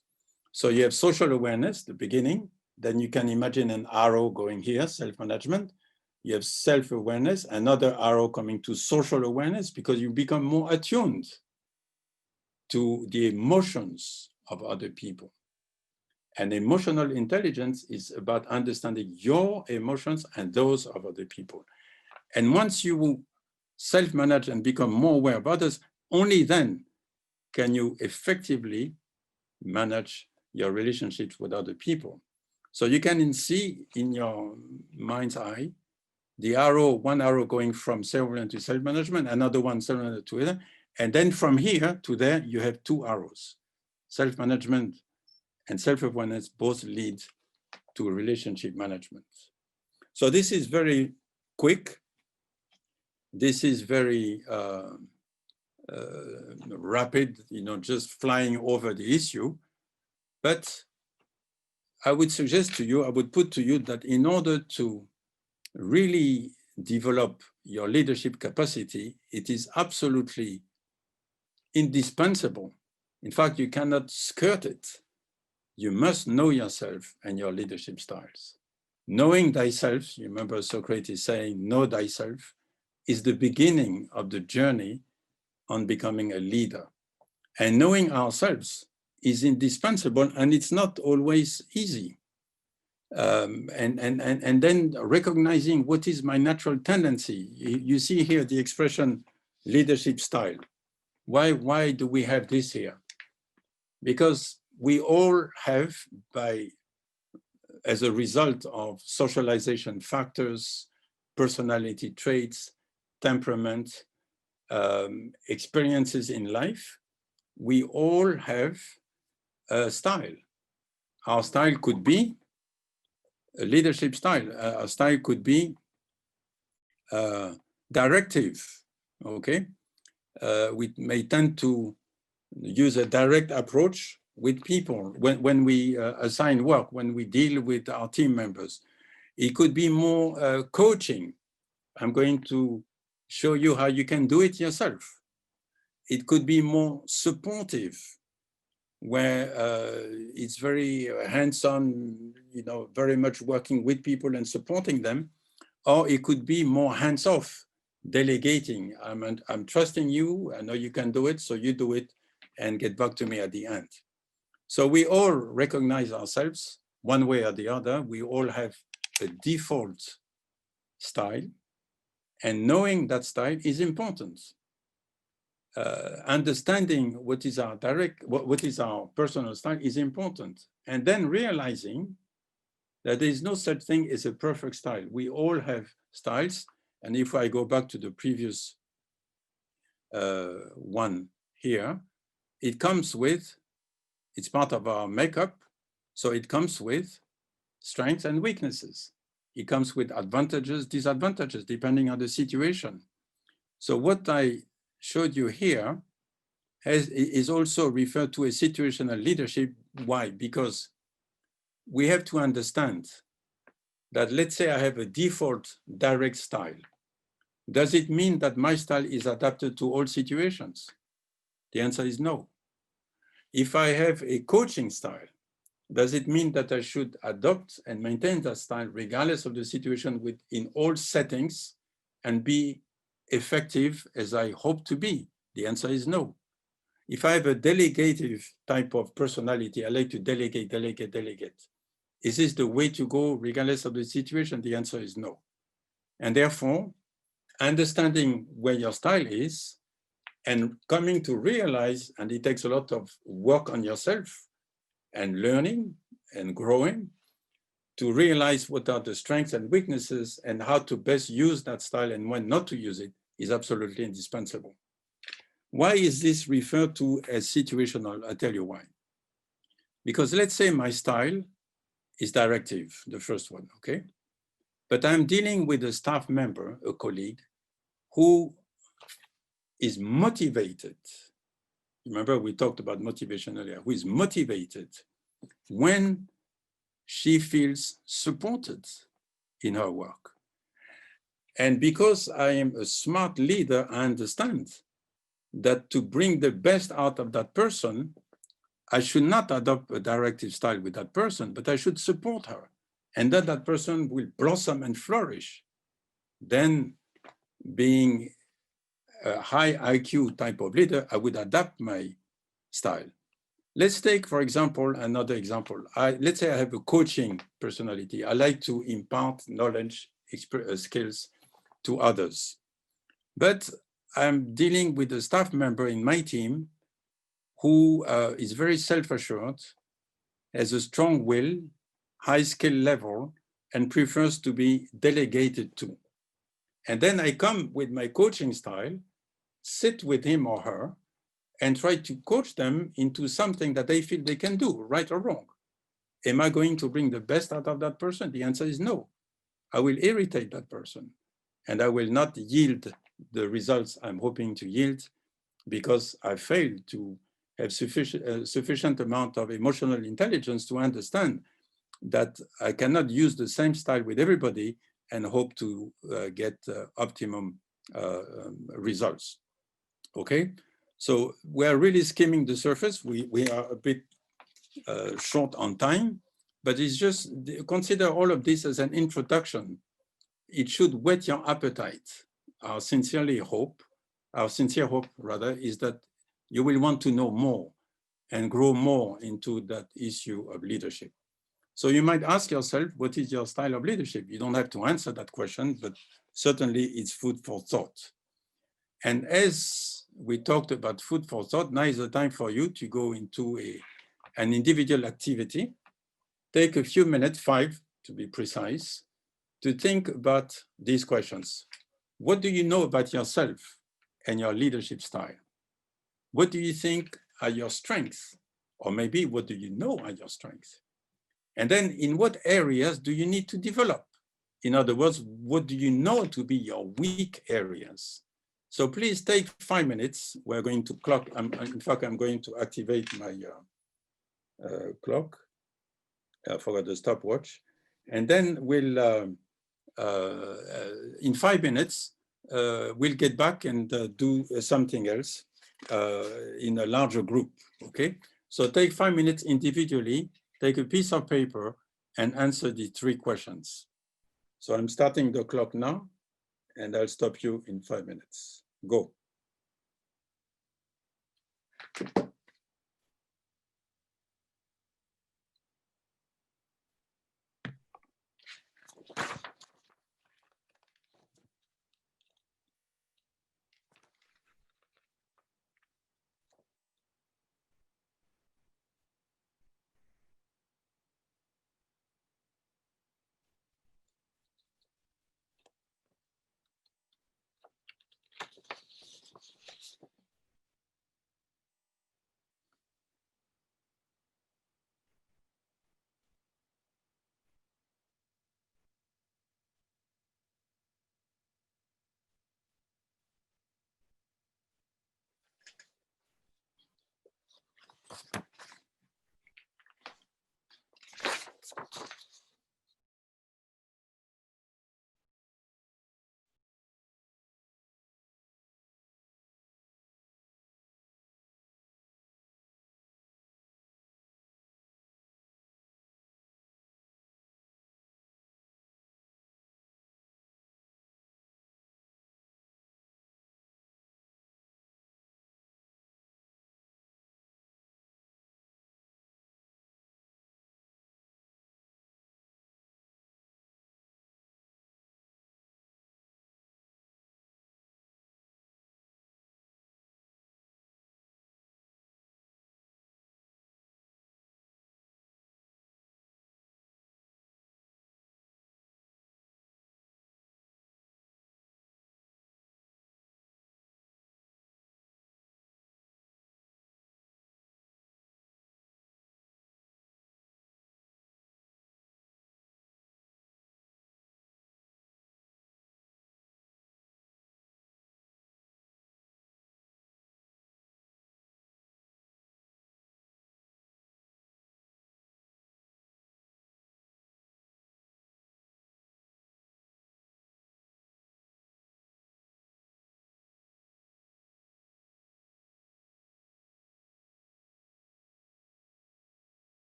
So you have social awareness, the beginning, then you can imagine an arrow going here, self-management. You have self-awareness, another arrow coming to social awareness, because you become more attuned to the emotions of other people. And emotional intelligence is about understanding your emotions and those of other people. And once you self-manage and become more aware of others, only then can you effectively manage your relationships with other people. So you can see in your mind's eye, the arrow, one arrow going from self-awareness to self-management, another one self-awareness to other, and then from here to there, you have two arrows. Self-management and self-awareness both lead to relationship management. So this is very quick. This is very rapid, just flying over the issue. But I would suggest to you, I would put to you that in order to really develop your leadership capacity, it is absolutely indispensable. In fact, you cannot skirt it. You must know yourself and your leadership styles. Knowing thyself, you remember Socrates saying, know thyself, is the beginning of the journey on becoming a leader. And knowing ourselves is indispensable, and it's not always easy. And then recognizing what is my natural tendency. You see here the expression leadership style. Why do we have this here? Because we all have, as a result of socialization factors, personality traits, temperament, experiences in life, we all have a style. Our style could be a leadership style. Our style could be directive, okay? We may tend to use a direct approach with people, when we assign work, when we deal with our team members. It could be more coaching. I'm going to show you how you can do it yourself. It could be more supportive, where it's very hands-on, very much working with people and supporting them. Or it could be more hands-off, delegating. I'm trusting you, I know you can do it, so you do it and get back to me at the end. So we all recognize ourselves one way or the other. We all have a default style, and knowing that style is important. Understanding what is our what is our personal style is important. And then realizing that there is no such thing as a perfect style. We all have styles. And if I go back to the previous one here, it comes with, it's part of our makeup. So it comes with strengths and weaknesses. It comes with advantages, disadvantages, depending on the situation. So what I showed you here is also referred to as situational leadership. Why? Because we have to understand that, let's say I have a default direct style. Does it mean that my style is adapted to all situations? The answer is no. If I have a coaching style, does it mean that I should adopt and maintain that style regardless of the situation in all settings and be effective as I hope to be? The answer is no. If I have a delegative type of personality, I like to delegate. Is this the way to go regardless of the situation? The answer is no. And therefore, understanding where your style is and coming to realize, and it takes a lot of work on yourself and learning and growing to realize what are the strengths and weaknesses and how to best use that style and when not to use it is absolutely indispensable. Why is this referred to as situational? I'll tell you why. Because let's say my style is directive, the first one, okay? But I'm dealing with a staff member, a colleague, who is motivated. Remember, we talked about motivation earlier, who is motivated when she feels supported in her work. And because I am a smart leader, I understand that to bring the best out of that person, I should not adopt a directive style with that person, but I should support her. And that person will blossom and flourish. Then, being a high IQ type of leader, I would adapt my style. Let's take, for example, another example. Let's say I have a coaching personality. I like to impart knowledge, skills to others. But I'm dealing with a staff member in my team who is very self-assured, has a strong will, high skill level, and prefers to be delegated to. And then I come with my coaching style, sit with him or her, and try to coach them into something that they feel they can do, right or wrong. Am I going to bring the best out of that person? The answer is no. I will irritate that person, and I will not yield the results I'm hoping to yield because I failed to have sufficient amount of emotional intelligence to understand that I cannot use the same style with everybody and hope to get optimum results. Okay, so we're really skimming the surface. We are a bit short on time, but it's just consider all of this as an introduction. It should whet your appetite. Our sincere hope rather, is that you will want to know more and grow more into that issue of leadership. So you might ask yourself, what is your style of leadership? You don't have to answer that question, but certainly it's food for thought. And as we talked about food for thought, now is the time for you to go into an individual activity. Take a few minutes, 5 to be precise, to think about these questions. What do you know about yourself and your leadership style? What do you think are your strengths? Or maybe what do you know are your strengths? And then in what areas do you need to develop? In other words, what do you know to be your weak areas? So please take 5 minutes. We're going to clock. In fact, I'm going to activate clock. I forgot the stopwatch. And then we'll, in 5 minutes, we'll get back and do something else in a larger group, okay? So take 5 minutes individually, take a piece of paper and answer the 3 questions. So I'm starting the clock now and I'll stop you in 5 minutes. Go.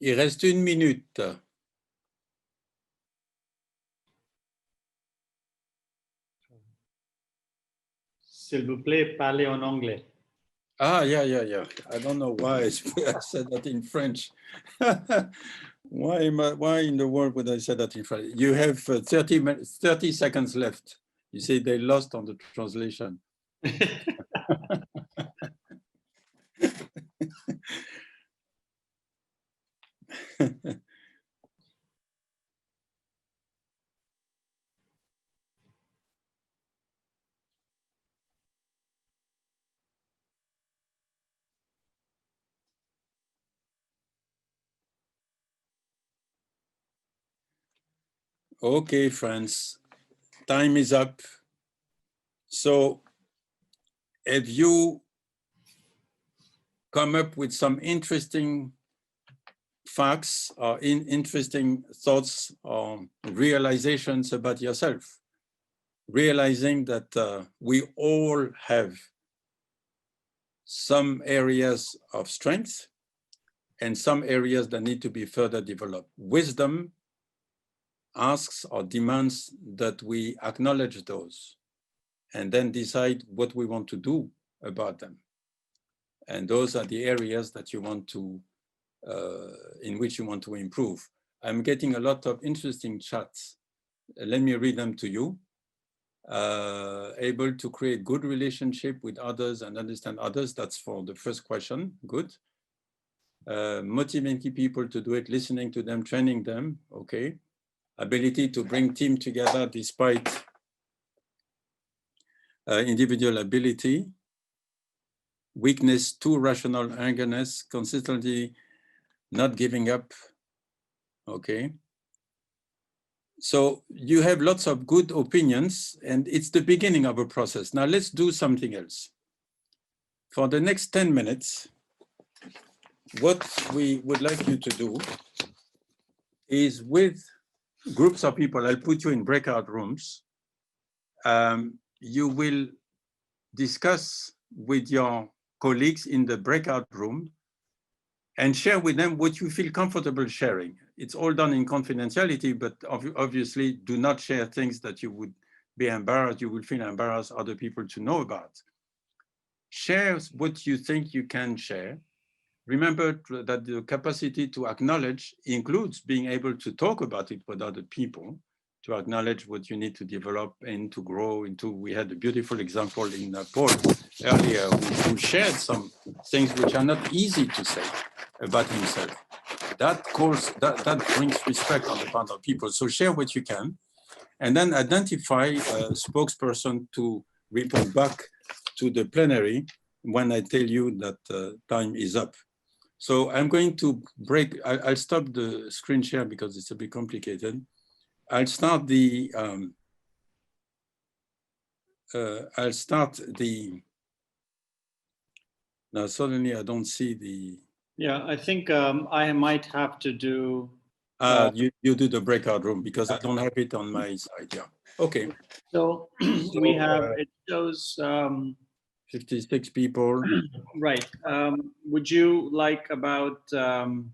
Il reste 1 minute. S'il vous plaît, parlez en anglais. Ah, yeah. I don't know why I said that in French. Why in the world would I say that in French? You have 30 seconds left. You say they lost on the translation. Okay, friends, time is up. So if you come up with some interesting facts or interesting thoughts or realizations about yourself, realizing that we all have some areas of strength and some areas that need to be further developed. Wisdom asks or demands that we acknowledge those and then decide what we want to do about them. And those are the areas that you want to, in which you want to improve. I'm getting a lot of interesting chats. Let me read them to you. Able to create good relationship with others and understand others. That's for the first question, good. Motivating people to do it, listening to them, training them, okay. Ability to bring team together despite individual ability. Weakness, too rational angerness, consistently not giving up, okay. So you have lots of good opinions and it's the beginning of a process. Now let's do something else. For the next 10 minutes, what we would like you to do is with groups of people, I'll put you in breakout rooms. You will discuss with your colleagues in the breakout room and share with them what you feel comfortable sharing. It's all done in confidentiality, but obviously do not share things that you would be embarrassed, you will feel embarrassed other people to know about. Share what you think you can share. Remember that the capacity to acknowledge includes being able to talk about it with other people, to acknowledge what you need to develop and to grow into. We had a beautiful example in Paul earlier who shared some things which are not easy to say about himself. That brings respect on the part of people. So share what you can and then identify a spokesperson to report back to the plenary when I tell you that time is up. So I'm going to break, I'll stop the screen share because it's a bit complicated. I'll start the, now suddenly I don't see the. Yeah, I think I might have to do. You do the breakout room because I don't have it on my side, yeah. Okay. So we have, it shows. 56 people. Right. Would you like about, how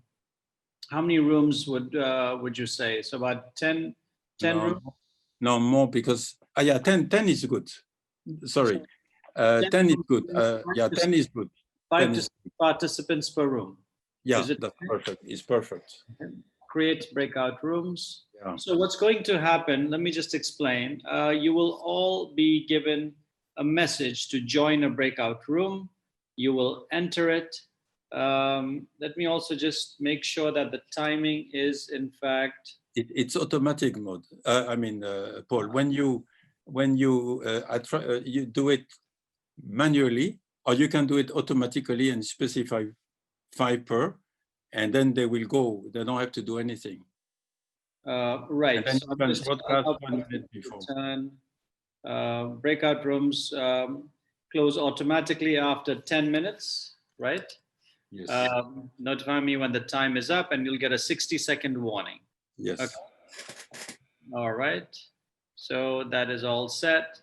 many rooms would you say? So about 10 rooms? No, more because, yeah, 10 is good. Sorry, 10 is good. Yeah, 10 is good. 5 to 6 participants per room. Yeah, that's perfect. It's perfect. Create breakout rooms. Yeah. So what's going to happen, let me just explain. You will all be given a message to join a breakout room. You will enter it. Let me also just make sure that the timing is in fact. It's automatic mode. Paul, when you you do it manually, or you can do it automatically and specify 5 per, and then they will go. They don't have to do anything. Right. And then So you can broadcast 1 minute before. Breakout rooms close automatically after 10 minutes, right? Yes. Notify me when the time is up and you'll get a 60-second warning. Yes. Okay. All right. So that is all set.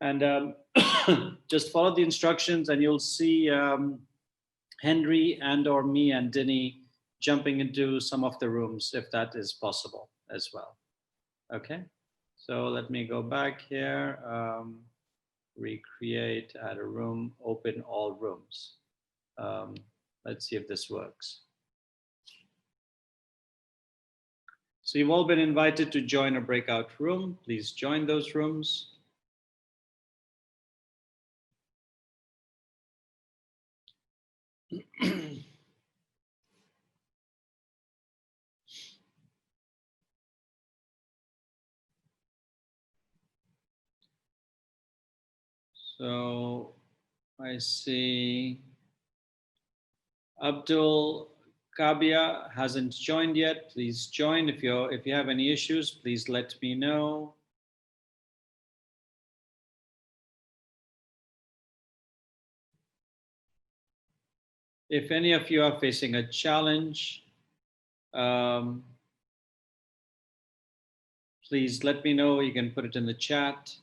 And just follow the instructions and you'll see Henry and or me and Denny jumping into some of the rooms if that is possible as well. Okay. So let me go back here, recreate, add a room, open all rooms. Let's see if this works. So you've all been invited to join a breakout room. Please join those rooms. So I see Abdul Kabia hasn't joined yet. Please join. If you have any issues, please let me know. If any of you are facing a challenge, please let me know. You can put it in the chat.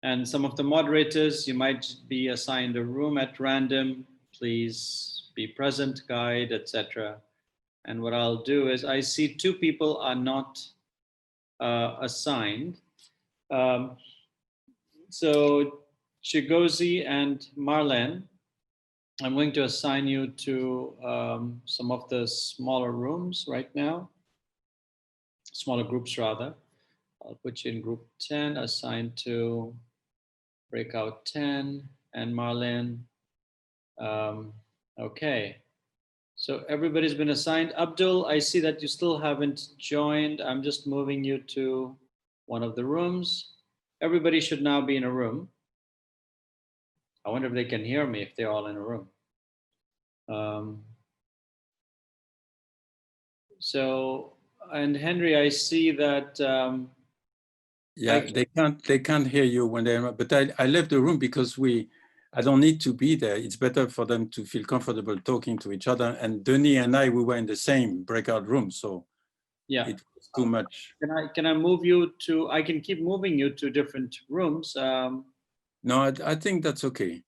And some of the moderators, you might be assigned a room at random. Please be present, guide, etc. And what I'll do is, I see 2 people are not assigned. So Chigozi and Marlene, I'm going to assign you to some of the smaller rooms right now, smaller groups rather. I'll put you in group 10, assigned to Breakout 10, and Marlene. Okay, so everybody's been assigned. Abdul, I see that you still haven't joined. I'm just moving you to one of the rooms. Everybody should now be in a room. I wonder if they can hear me if they're all in a room. So, and Henry, I see that. Yeah, they can't hear you when they're, but I left the room because I don't need to be there. It's better for them to feel comfortable talking to each other. And Denis and I, we were in the same breakout room, so yeah, it was too much. Can I move you to? I can keep moving you to different rooms. No, I think that's okay.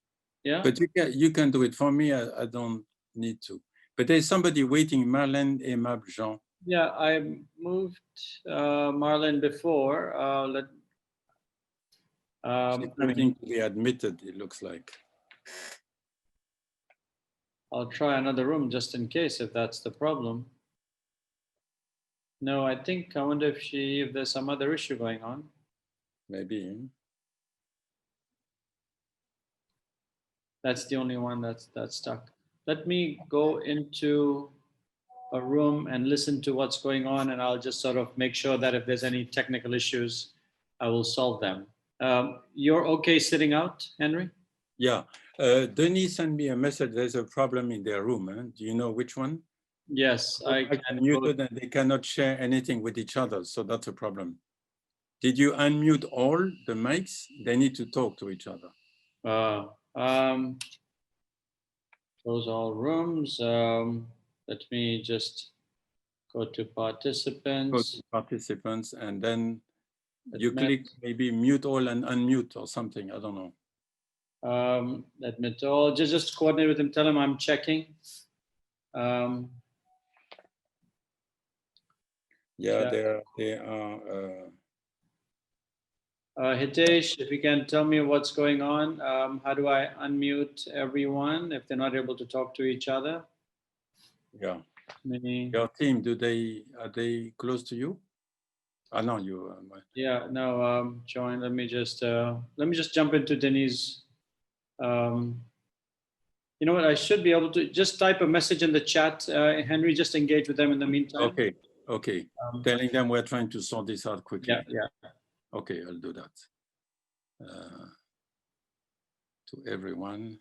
Yeah, but you can do it for me. I don't need to. But there's somebody waiting, Marlene Aimable Jean. Yeah, I moved Marlene before. She's waiting to be admitted, it looks like. I'll try another room just in case if that's the problem. No, I wonder if there's some other issue going on. Maybe. That's the only one that's stuck. Let me go into a room and listen to what's going on, and I'll just sort of make sure that if there's any technical issues, I will solve them. You're okay sitting out, Henry? Yeah. Denis sent me a message. There's a problem in their room. Huh? Do you know which one? Yes, I can. Muted and they cannot share anything with each other. So that's a problem. Did you unmute all the mics? They need to talk to each other. Close all rooms. Let me just go to participants. Go to participants and then you click maybe mute all and unmute or something. I don't know. Admit all. Just coordinate with him. Tell him I'm checking. Yeah, they are. Hitesh, if you can tell me what's going on. How do I unmute everyone if they're not able to talk to each other? Yeah. Your team, are they close to you? No, you. Yeah, no. Join. Let me just jump into Denis. You know what? I should be able to just type a message in the chat. Henry, just engage with them in the meantime. Okay. Telling them we're trying to sort this out quickly. Yeah. Okay, I'll do that. To everyone.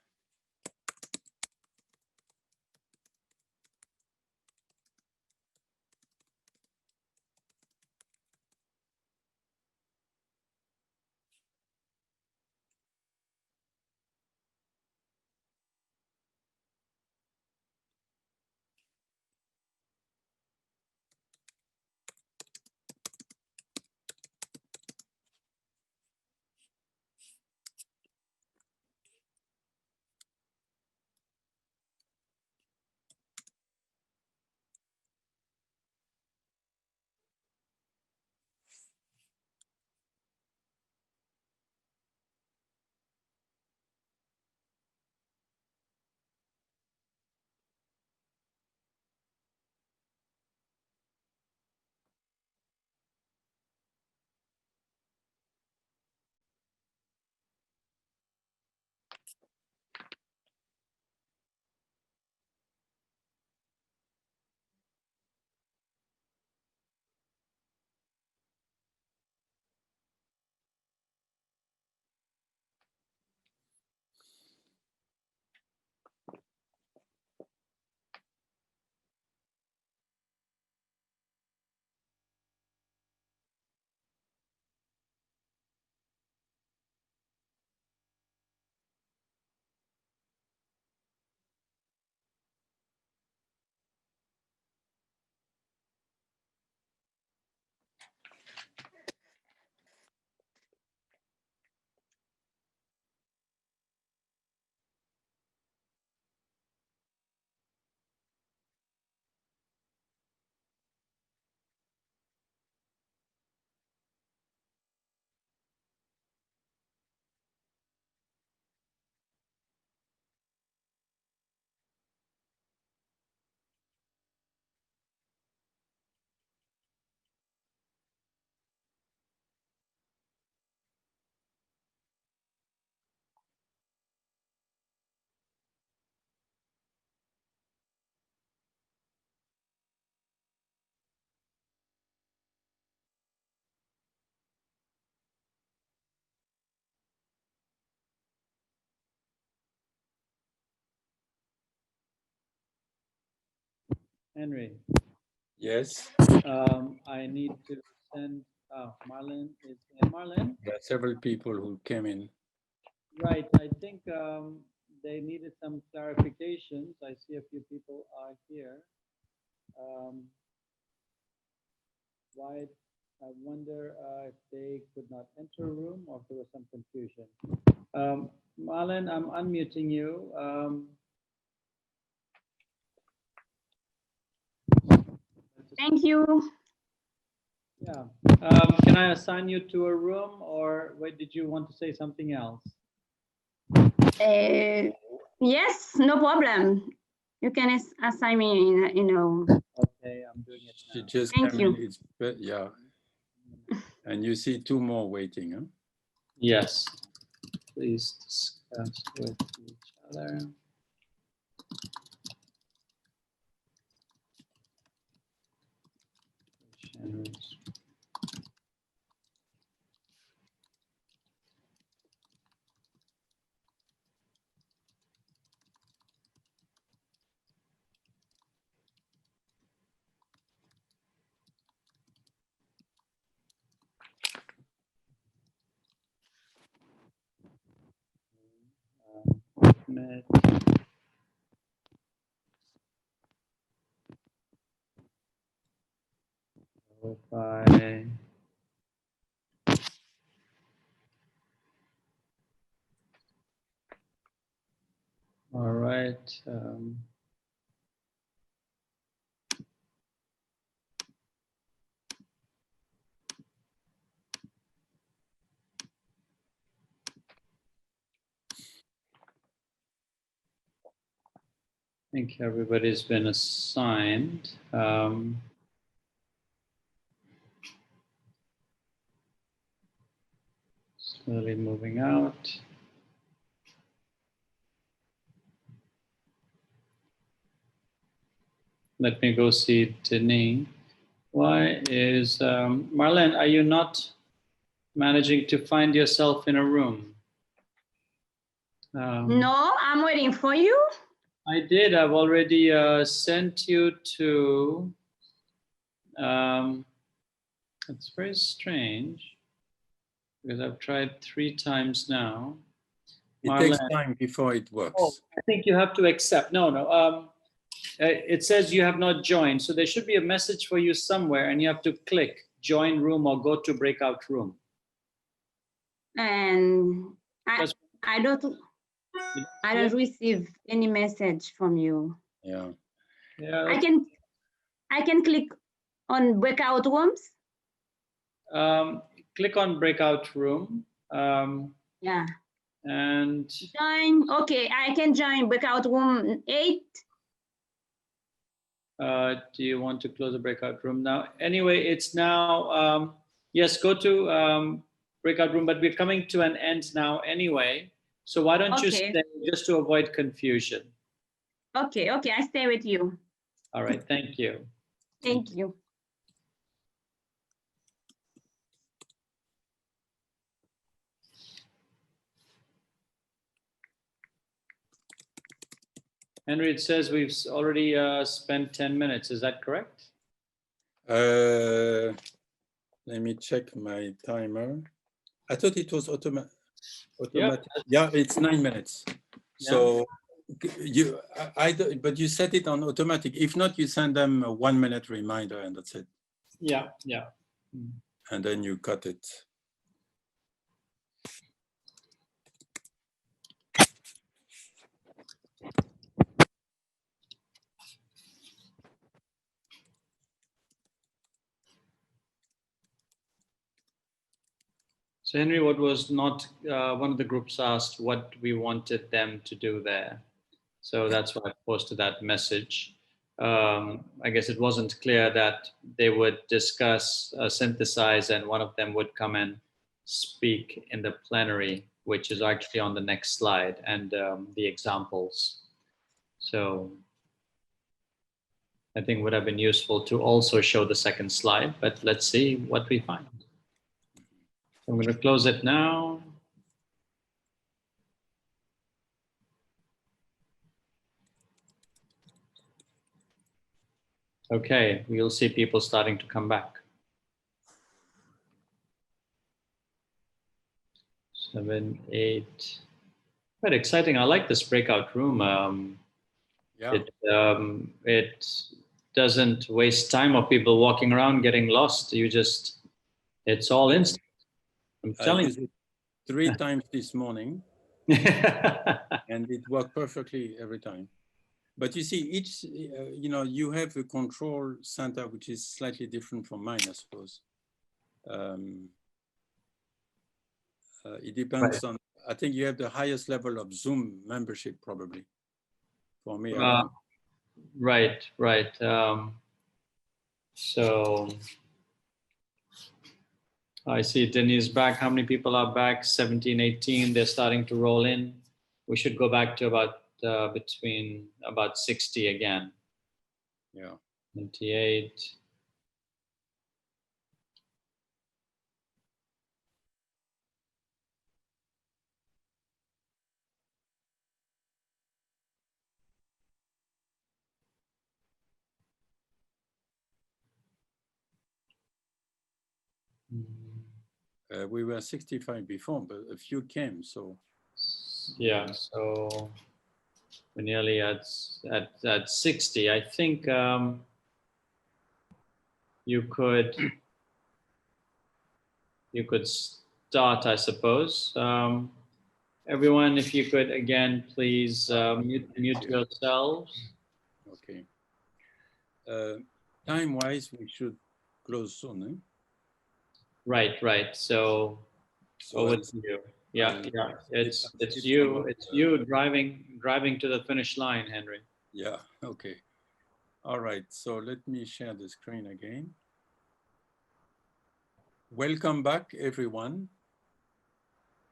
Henry, Yes, I need to send, Marlene is, Marlene? there are several people who came in. Right, I think they needed some clarifications. I see a few people are here. Why, I wonder if they could not enter a room or if there was some confusion. Marlene, I'm unmuting you. Thank you. Yeah. Can I assign you to a room, or wait, did you want to say something else? Yes, no problem. You can assign me in a room. Okay, I'm doing it She now. just Thank came you. in. Yeah. And you see two more waiting, huh? Yes. Please discuss with each other. Net. Verify. All right. I think everybody's been assigned. Slowly moving out. Let me go see Denis. Why is, Marlene, are you not managing to find yourself in a room? No, I'm waiting for you. I did. I've already sent you to. It's very strange because I've tried 3 times now. It takes time before it works. Oh, I think you have to accept. No. It says you have not joined. So there should be a message for you somewhere and you have to click join room or go to breakout room. And I don't receive any message from you. Yeah. Yeah. I can click on breakout rooms. Click on breakout room. Yeah. And join. Okay, I can join breakout room 8. Do you want to close the breakout room now? Anyway, it's now, yes, go to breakout room, but we're coming to an end now anyway. So why don't you stay just to avoid confusion? Okay, I stay with you. All right, thank you. Thank you. Henry, it says we've already spent 10 minutes. Is that correct? Let me check my timer. I thought it was automatic. Yeah, it's 9 minutes. Yeah. So but you set it on automatic. If not, you send them a 1 minute reminder and that's it. Yeah. And then you cut it. So Henry, what was not, one of the groups asked what we wanted them to do there. So that's why I posted that message. I guess it wasn't clear that they would discuss, synthesize, and one of them would come and speak in the plenary, which is actually on the next slide, and the examples. So I think it would have been useful to also show the second slide, but let's see what we find. I'm going to close it now. Okay, you'll see people starting to come back. 7, 8. Quite exciting. I like this breakout room. Yeah. It doesn't waste time of people walking around getting lost. It's all instant. I'm I telling used it 3 times this morning, you. and it worked perfectly every time. But you see, each, you have a control center which is slightly different from mine, I suppose. It depends on, I think you have the highest level of Zoom membership probably. For me, I don't. Right. So I see Denise back. How many people are back? 17, 18. They're starting to roll in. We should go back to between about 60 again. Yeah. 28. We were 65 before, but a few came, so. Yeah, so we're nearly at 60. I think you could start, I suppose. Everyone, if you could again, please mute yourselves. Okay. Time-wise, we should close soon, eh? Right. So over to you. Yeah. It's you driving to the finish line, Henry. Yeah. Okay. All right. So let me share the screen again. Welcome back, everyone.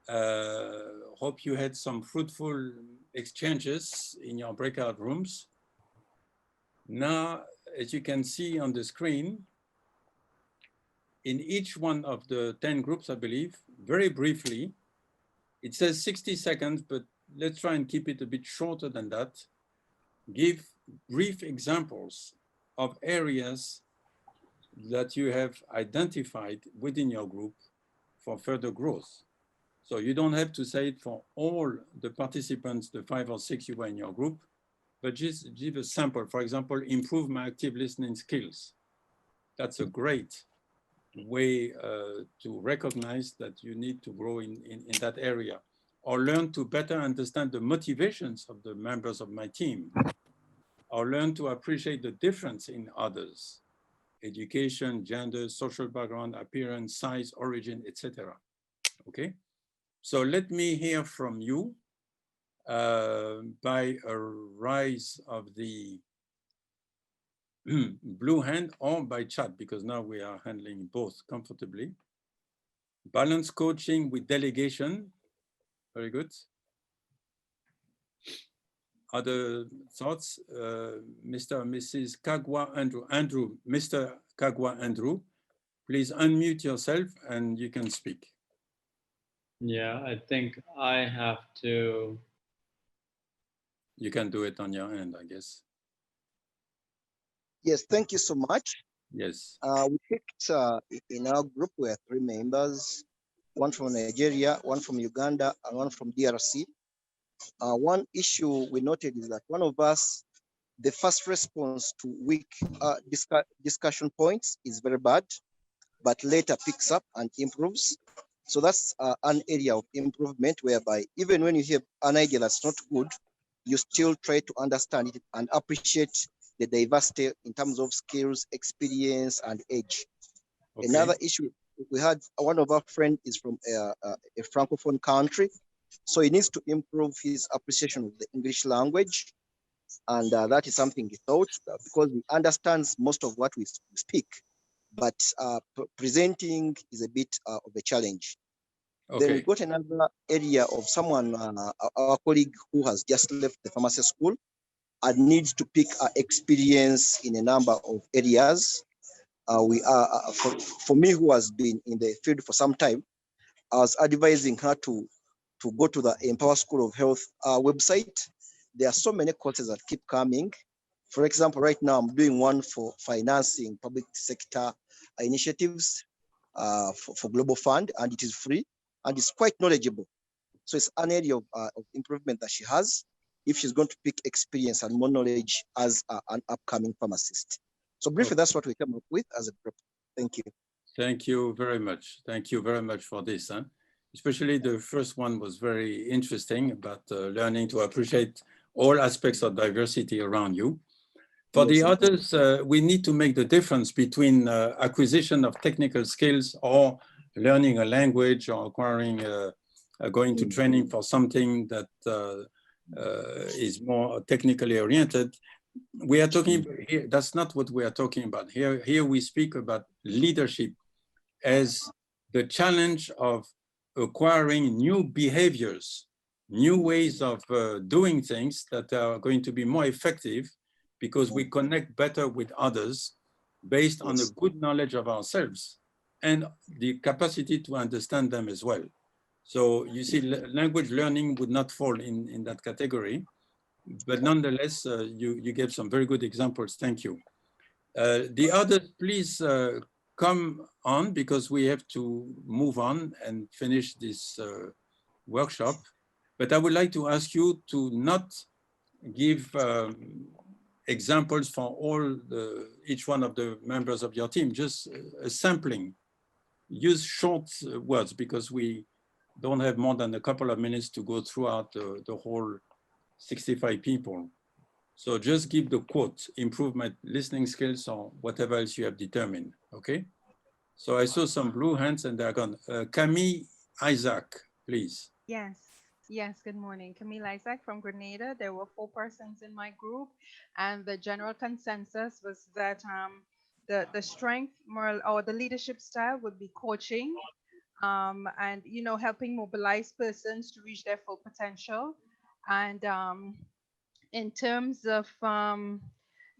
Hope you had some fruitful exchanges in your breakout rooms. Now, as you can see on the screen, in each one of the 10 groups, I believe, very briefly, it says 60 seconds, but let's try and keep it a bit shorter than that. Give brief examples of areas that you have identified within your group for further growth. So you don't have to say it for all the participants, the 5 or 6 you were in your group, but just give a sample. For example, improve my active listening skills. That's a great way to recognize that you need to grow in that area, or learn to better understand the motivations of the members of my team, or learn to appreciate the difference in others, education, gender, social background, appearance, size, origin, etc. Okay, so let me hear from you by a rise of the blue hand or by chat, because now we are handling both comfortably. Balance coaching with delegation. Very good. Other thoughts? Mr. or Mrs. Kagwa Andrew. Andrew, Mr. Kagwa Andrew, please unmute yourself and you can speak. Yeah, I think I have to. You can do it on your end, I guess. Yes, thank you so much. Yes. We picked in our group, we are 3 members, one from Nigeria, one from Uganda, and one from DRC. One issue we noted is that one of us, the first response to weak discussion points is very bad, but later picks up and improves. So that's an area of improvement whereby even when you hear an idea that's not good, you still try to understand it and appreciate the diversity in terms of skills, experience, and age. Okay. Another issue, we had one of our friends is from a Francophone country, so he needs to improve his appreciation of the English language. And that is something he thought, because he understands most of what we speak, but presenting is a bit of a challenge. Okay. Then we got another area of someone, our colleague who has just left the pharmacy school and needs to pick experience in a number of areas. We are, for me, who has been in the field for some time, I was advising her to go to the Empower School of Health website. There are so many courses that keep coming. For example, right now I'm doing one for financing public sector initiatives for Global Fund, and it is free and it's quite knowledgeable. So it's an area of improvement that she has if she's going to pick experience and more knowledge as an upcoming pharmacist. So briefly, that's what we came up with as a group. Thank you. Thank you very much. Thank you very much for this. Especially the first one was very interesting about learning to appreciate all aspects of diversity around you. For the others, we need to make the difference between acquisition of technical skills or learning a language or acquiring, going to training for something that is more technically oriented. We are talking here, that's not what we are talking about. Here we speak about leadership as the challenge of acquiring new behaviors, new ways of doing things that are going to be more effective because we connect better with others based on a good knowledge of ourselves and the capacity to understand them as well. So you see, language learning would not fall in that category, but nonetheless, you gave some very good examples. Thank you. The others, please come on because we have to move on and finish this workshop. But I would like to ask you to not give examples for each one of the members of your team, just a sampling. Use short words because we don't have more than a couple of minutes to go throughout the whole 65 people. So just give the quote, improve my listening skills or whatever else you have determined, okay? So I saw some blue hands and they're gone. Camille Isaac, please. Yes, good morning. Camille Isaac from Grenada. There were 4 persons in my group, and the general consensus was that the strength, moral, or the leadership style would be coaching, and helping mobilize persons to reach their full potential. And in terms of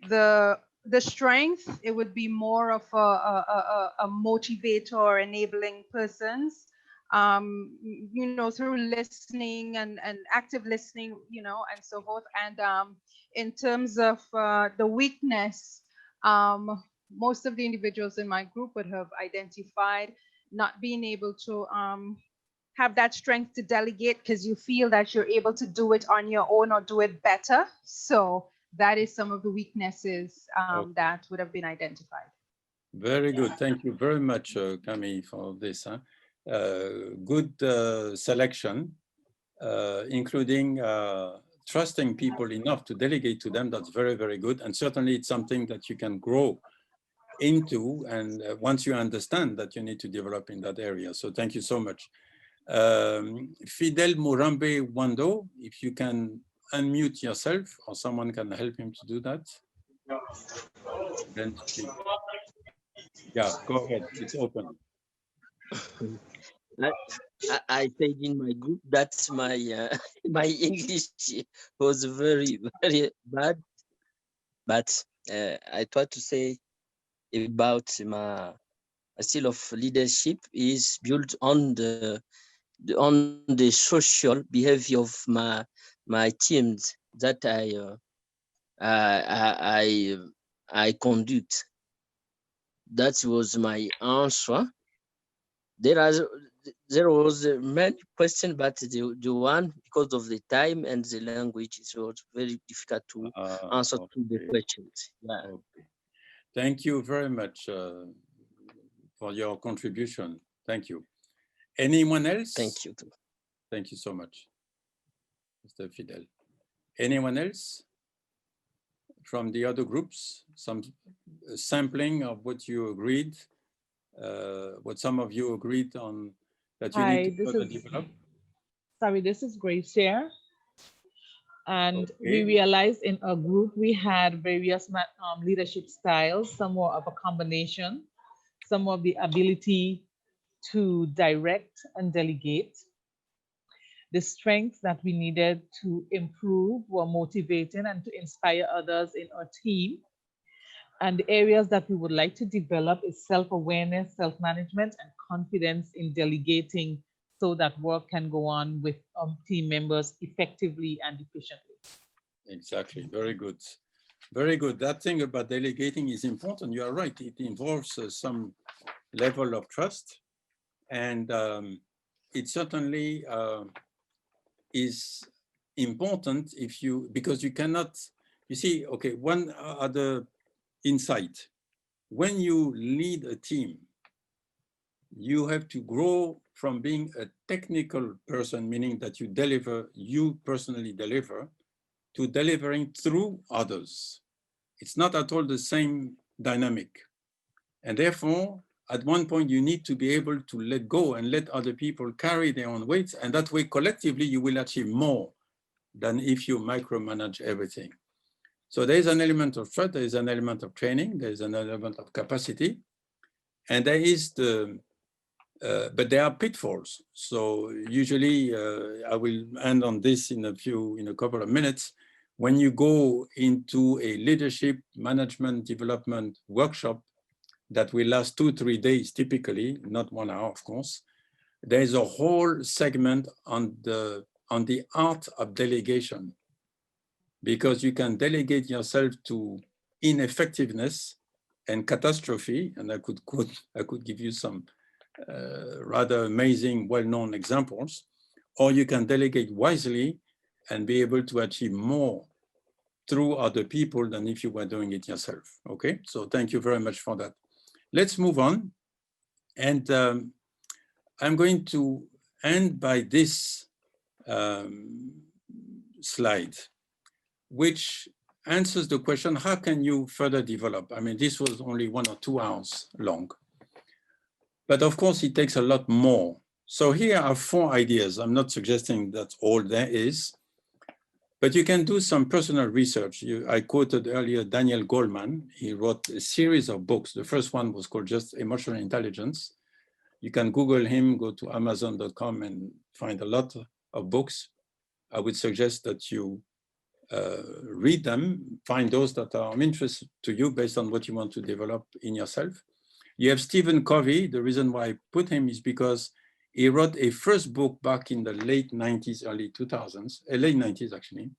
the strength, it would be more of a motivator, enabling persons, through listening and active listening, and so forth. And in terms of the weakness, most of the individuals in my group would have identified not being able to have that strength to delegate because you feel that you're able to do it on your own or do it better. So that is some of the weaknesses that would have been identified. Very good. Thank you very much, Camille, for this. Good selection, including trusting people enough to delegate to them. That's very, very good. And certainly it's something that you can grow into. And once you understand that you need to develop in that area. So thank you so much. Fidel Murambe Wando, if you can unmute yourself or someone can help him to do that. Then speak. Yeah, go ahead, it's open. I said in my group that my my English was very, very bad, but I tried to say about my style of leadership is built on the social behavior of my teams that I conduct. That was my answer. There was many questions, but the one, because of the time and the language, it was very difficult to answer to the questions. Yeah. Okay. Thank you very much for your contribution. Thank you. Anyone else? Thank you. Thank you so much, Mr. Fidel. Anyone else from the other groups? Some sampling of what you agreed, what some of you agreed on that you need to further develop? Sorry, this is Grace here. And we realized in our group, we had various leadership styles, some more of a combination, some of the ability to direct and delegate. The strengths that we needed to improve were motivating and to inspire others in our team. And the areas that we would like to develop is self-awareness, self-management, and confidence in delegating so that work can go on with team members effectively and efficiently. Exactly, very good. Very good. That thing about delegating is important. You are right. It involves some level of trust. And it certainly is important if you, because you cannot, you see, okay, one other insight. When you lead a team, you have to grow from being a technical person, meaning that you deliver, you personally deliver, to delivering through others. It's not at all the same dynamic. And therefore, at one point, you need to be able to let go and let other people carry their own weights. And that way, collectively, you will achieve more than if you micromanage everything. So there's an element of trust, there's an element of training, there's an element of capacity, and there is the, but there are pitfalls. So usually, I will end on this in a couple of minutes. When you go into a leadership, management, development workshop that will last 2-3 days, typically, not 1 hour, of course, there's a whole segment on the art of delegation, because you can delegate yourself to ineffectiveness and catastrophe. And I could give you some rather amazing, well-known examples, or you can delegate wisely and be able to achieve more through other people than if you were doing it yourself. Okay, so thank you very much for that. Let's move on. And I'm going to end by this slide, which answers the question, how can you further develop? I mean, this was only 1 or 2 hours long, but of course it takes a lot more. So here are 4 ideas. I'm not suggesting that's all there is, but you can do some personal research. I quoted earlier Daniel Goldman. He wrote a series of books. The first one was called just Emotional Intelligence. You can Google him, go to Amazon.com and find a lot of books. I would suggest that you read them, find those that are of interest to you based on what you want to develop in yourself. You have Stephen Covey. The reason why I put him is because he wrote a first book back in the late 90s, early 2000s, late 90s actually,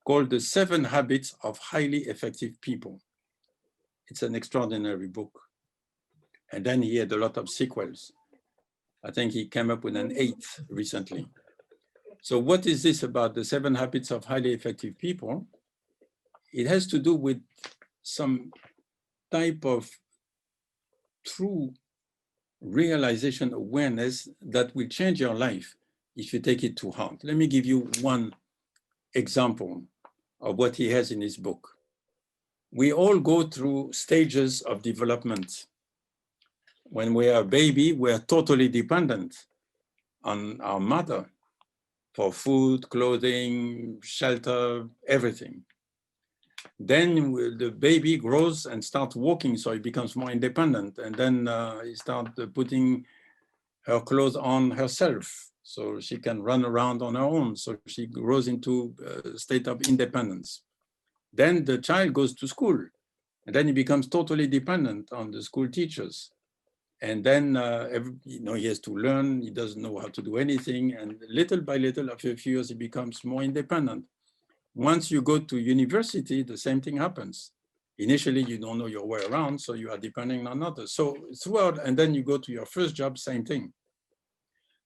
called The 7 Habits of Highly Effective People. It's an extraordinary book. And then he had a lot of sequels. I think he came up with an 8th recently. So what is this about the 7 Habits of Highly Effective People? It has to do with some type of true realization, awareness that will change your life if you take it to heart. Let me give you one example of what he has in his book. We all go through stages of development. When we are a baby, we are totally dependent on our mother for food, clothing, shelter, everything. Then the baby grows and starts walking, so he becomes more independent. And then he starts putting her clothes on herself, so she can run around on her own. So she grows into a state of independence. Then the child goes to school, and then he becomes totally dependent on the school teachers. And then he has to learn, he doesn't know how to do anything. And little by little, after a few years, he becomes more independent. Once you go to university, the same thing happens. Initially, you don't know your way around, so you are depending on others. So throughout, and then you go to your first job, same thing.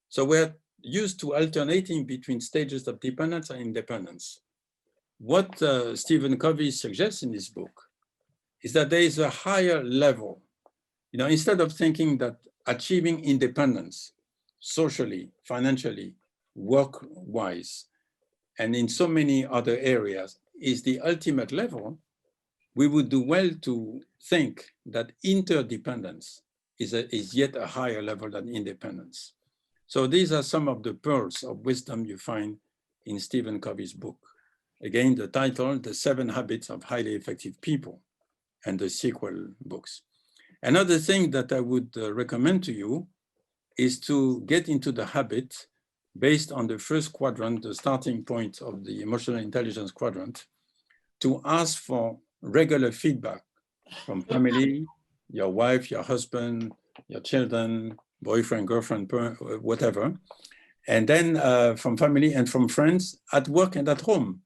So we're used to alternating between stages of dependence and independence. What Stephen Covey suggests in his book is that there is a higher level. Instead of thinking that achieving independence socially, financially, work-wise, and in so many other areas is the ultimate level, we would do well to think that interdependence is yet a higher level than independence. So these are some of the pearls of wisdom you find in Stephen Covey's book. Again, the title, The 7 Habits of Highly Effective People, and the sequel books. Another thing that I would recommend to you is to get into the habit based on the first quadrant, the starting point of the emotional intelligence quadrant, to ask for regular feedback from family, your wife, your husband, your children, boyfriend, girlfriend, whatever, and then from family and from friends at work and at home.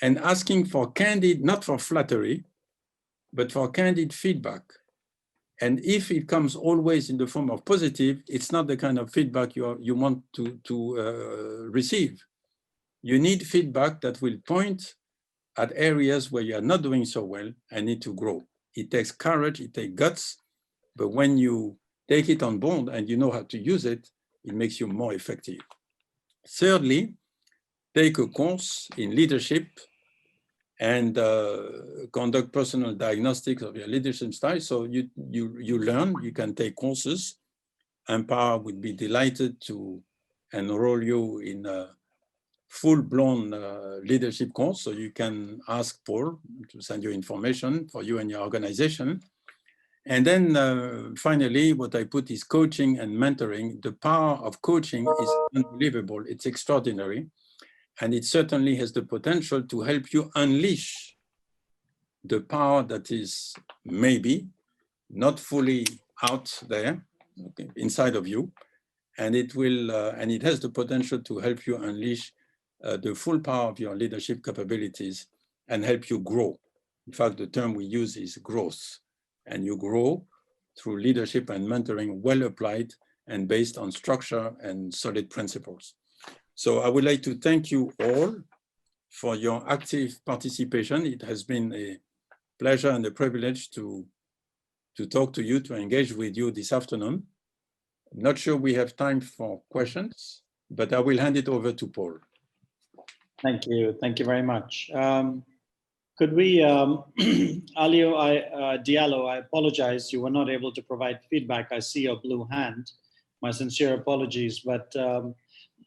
and asking for candid, not for flattery, but for candid feedback. And if it comes always in the form of positive, it's not the kind of feedback you want to receive. You need feedback that will point at areas where you are not doing so well and need to grow. It takes courage, it takes guts, but when you take it on board and you know how to use it, it makes you more effective. Thirdly, take a course in leadership and conduct personal diagnostics of your leadership style. So you learn, you can take courses. Empower would be delighted to enroll you in a full-blown leadership course. So you can ask Paul to send you information for you and your organization. And then finally, what I put is coaching and mentoring. The power of coaching is unbelievable. It's extraordinary. And it certainly has the potential to help you unleash the power that is maybe not fully out there, okay, inside of you. And it will, and it has the potential to help you unleash the full power of your leadership capabilities and help you grow. In fact, the term we use is growth. And you grow through leadership and mentoring well applied and based on structure and solid principles. So I would like to thank you all for your active participation. It has been a pleasure and a privilege to talk to you, to engage with you this afternoon. I'm not sure we have time for questions, but I will hand it over to Paul. Thank you very much. Could we, Alio Diallo, I apologize, you were not able to provide feedback. I see your blue hand. My sincere apologies, but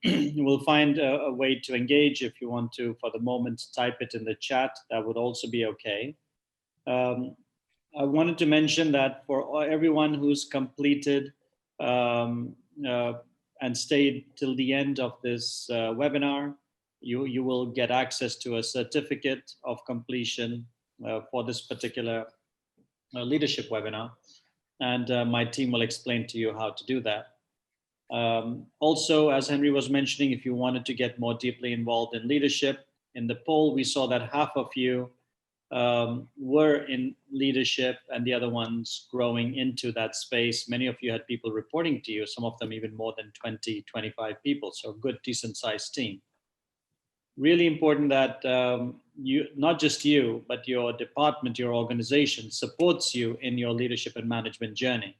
we'll find a way to engage. If you want to, for the moment, type it in the chat, that would also be okay. I wanted to mention that for everyone who's completed and stayed till the end of this webinar, you will get access to a certificate of completion for this particular leadership webinar. And my team will explain to you how to do that. Also, as Henry was mentioning, if you wanted to get more deeply involved in leadership, in the poll, we saw that half of you were in leadership and the other ones growing into that space. Many of you had people reporting to you, some of them even more than 20, 25 people. So a good, decent sized team. Really important that you, not just you, but your department, your organization supports you in your leadership and management journey.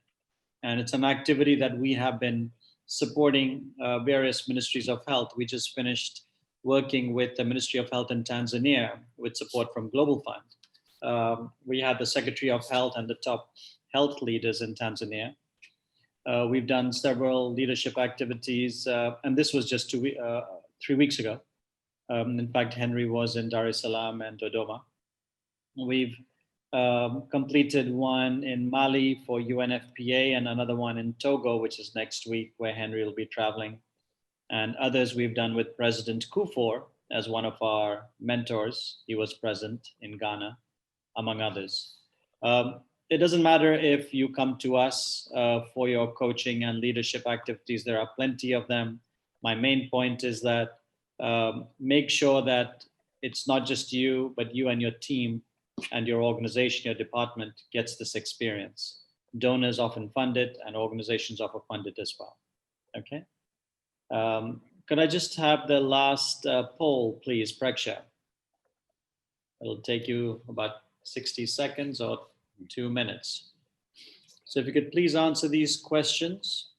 And it's an activity that we have been supporting various ministries of health. We just finished working with the Ministry of Health in Tanzania with support from Global Fund. We had the Secretary of Health and the top health leaders in Tanzania. We've done several leadership activities, and this was just 3 weeks ago. In fact, Henry was in Dar es Salaam and Dodoma. We've completed one in Mali for UNFPA and another one in Togo, which is next week, where Henry will be traveling. And others we've done with President Kufuor as one of our mentors. He was present in Ghana, among others. It doesn't matter if you come to us for your coaching and leadership activities. There are plenty of them. My main point is that make sure that it's not just you, but you and your team and your organization, your department gets this experience. Donors often fund it and organizations often fund it as well. Okay. Could I just have the last poll, please, Preksha? It'll take you about 60 seconds or 2 minutes. So if you could please answer these questions.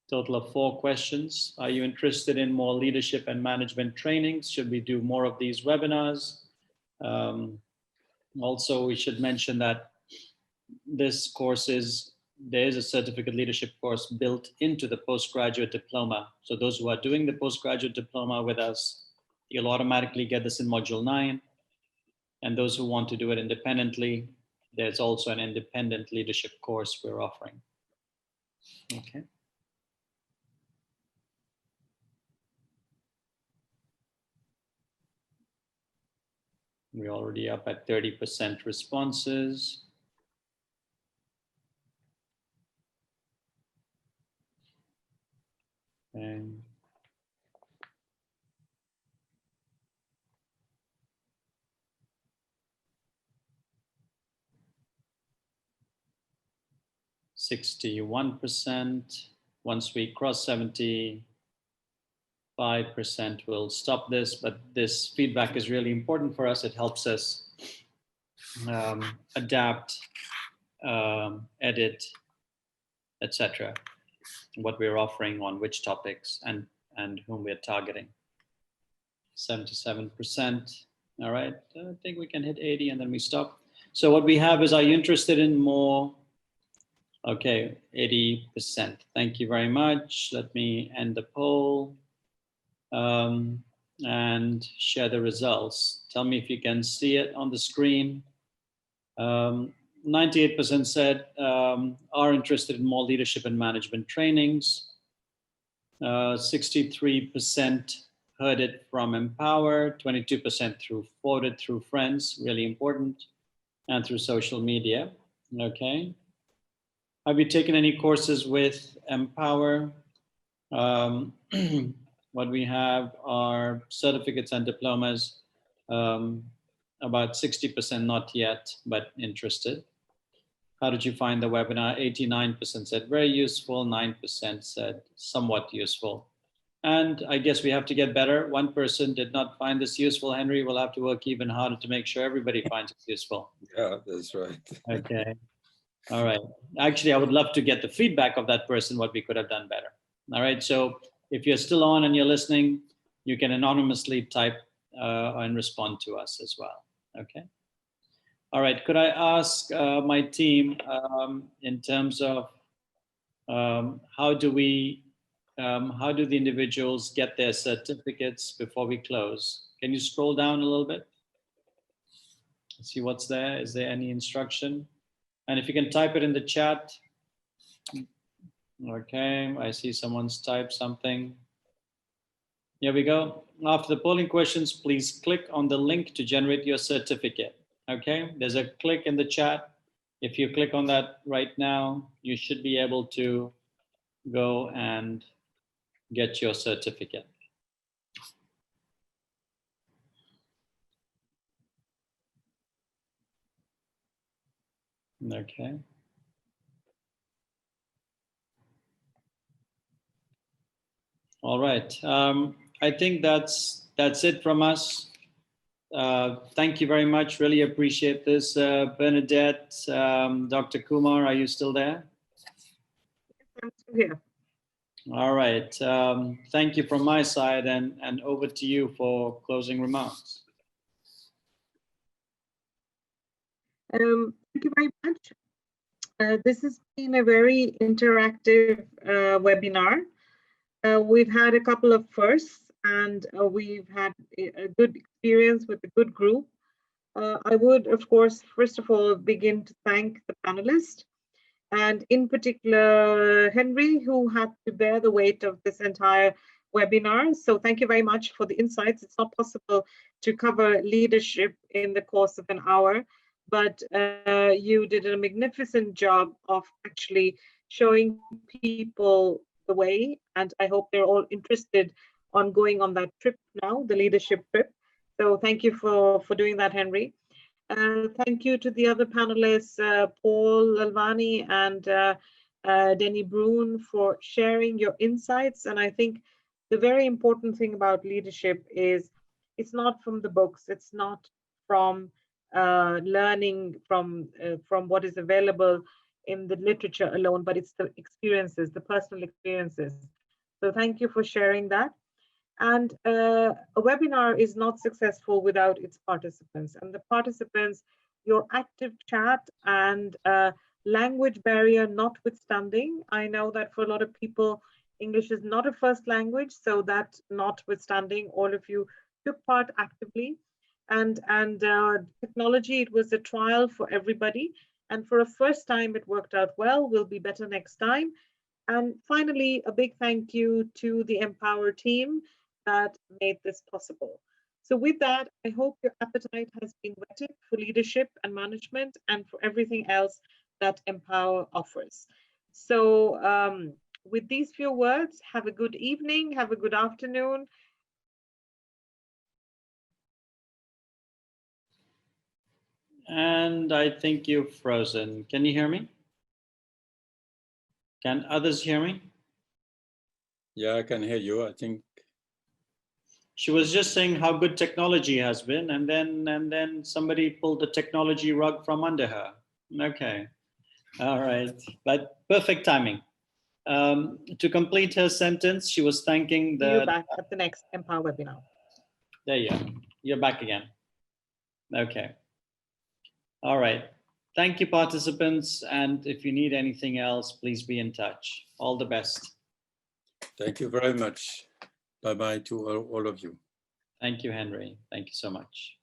Total of 4 questions. Are you interested in more leadership and management trainings? Should we do more of these webinars? Also, we should mention that this course there is a certificate leadership course built into the postgraduate diploma. So those who are doing the postgraduate diploma with us, you'll automatically get this in module 9. And those who want to do it independently, there's also an independent leadership course we're offering. Okay. We're already up at 30% responses. And 61%. Once we cross 75%, we'll stop this, but this feedback is really important for us. It helps us adapt, edit, etc. what we're offering on which topics and whom we're targeting. 77%. All right, I think we can hit 80 and then we stop. So what we have is, are you interested in more? Okay, 80%. Thank you very much. Let me end the poll and share the results. Tell me if you can see it on the screen. 98% said are interested in more leadership and management trainings. 63% heard it from Empower, 22% forwarded through friends, really important, and through social media. Okay. Have you taken any courses with Empower? What we have are certificates and diplomas. About 60% not yet, but interested. How did you find the webinar? 89% said very useful, 9% said somewhat useful. And I guess we have to get better. One person did not find this useful. Henry will have to work even harder to make sure everybody finds it useful. Yeah, that's right. Okay. All right. Actually, I would love to get the feedback of that person, what we could have done better. All right. So if you're still on and you're listening, you can anonymously type and respond to us as well. Okay. All right. Could I ask my team in terms of how do the individuals get their certificates before we close? Can you scroll down a little bit? See what's there. Is there any instruction? And if you can type it in the chat. Okay, I see someone's typed something. Here we go. After the polling questions, please click on the link to generate your certificate. Okay, there's a click in the chat. If you click on that right now, you should be able to go and get your certificate. Okay. All right. I think that's it from us. Thank you very much. Really appreciate this. Bernadette, Dr. Kumar, are you still there? I'm still here. All right. Thank you from my side, and over to you for closing remarks. Thank you very much. This has been a very interactive webinar. We've had a couple of firsts, and we've had a good experience with a good group. I would, of course, first of all, begin to thank the panelists, and in particular, Henry, who had to bear the weight of this entire webinar. So thank you very much for the insights. It's not possible to cover leadership in the course of an hour, but you did a magnificent job of actually showing people the way, and I hope they're all interested on going on that trip now, the leadership trip. So thank you for doing that, Henry. Thank you to the other panelists, Paul Lalvani and Denny Brune, for sharing your insights. And I think the very important thing about leadership is it's not from the books, it's not from learning from what is available in the literature alone, but it's the experiences, the personal experiences. So thank you for sharing that. And a webinar is not successful without its participants. And the participants, your active chat and language barrier notwithstanding, I know that for a lot of people, English is not a first language, so that notwithstanding, all of you took part actively. And technology, it was a trial for everybody. And for a first time, it worked out well. We'll be better next time. And finally, a big thank you to the Empower team that made this possible. So with that, I hope your appetite has been whetted for leadership and management and for everything else that Empower offers. So with these few words, have a good evening, have a good afternoon. And I think you've frozen. Can you hear me? Can others hear me? Yeah, I can hear you. I think She was just saying how good technology has been, and then somebody pulled the technology rug from under her. Okay, all right, but perfect timing. To complete her sentence, she was thanking See you the. back at the next Empower webinar. There you are. You're back again. Okay. All right. Thank you, participants. And if you need anything else, please be in touch. All the best. thank you very much. Bye-bye to all of you. Thank you, Henry. Thank you so much.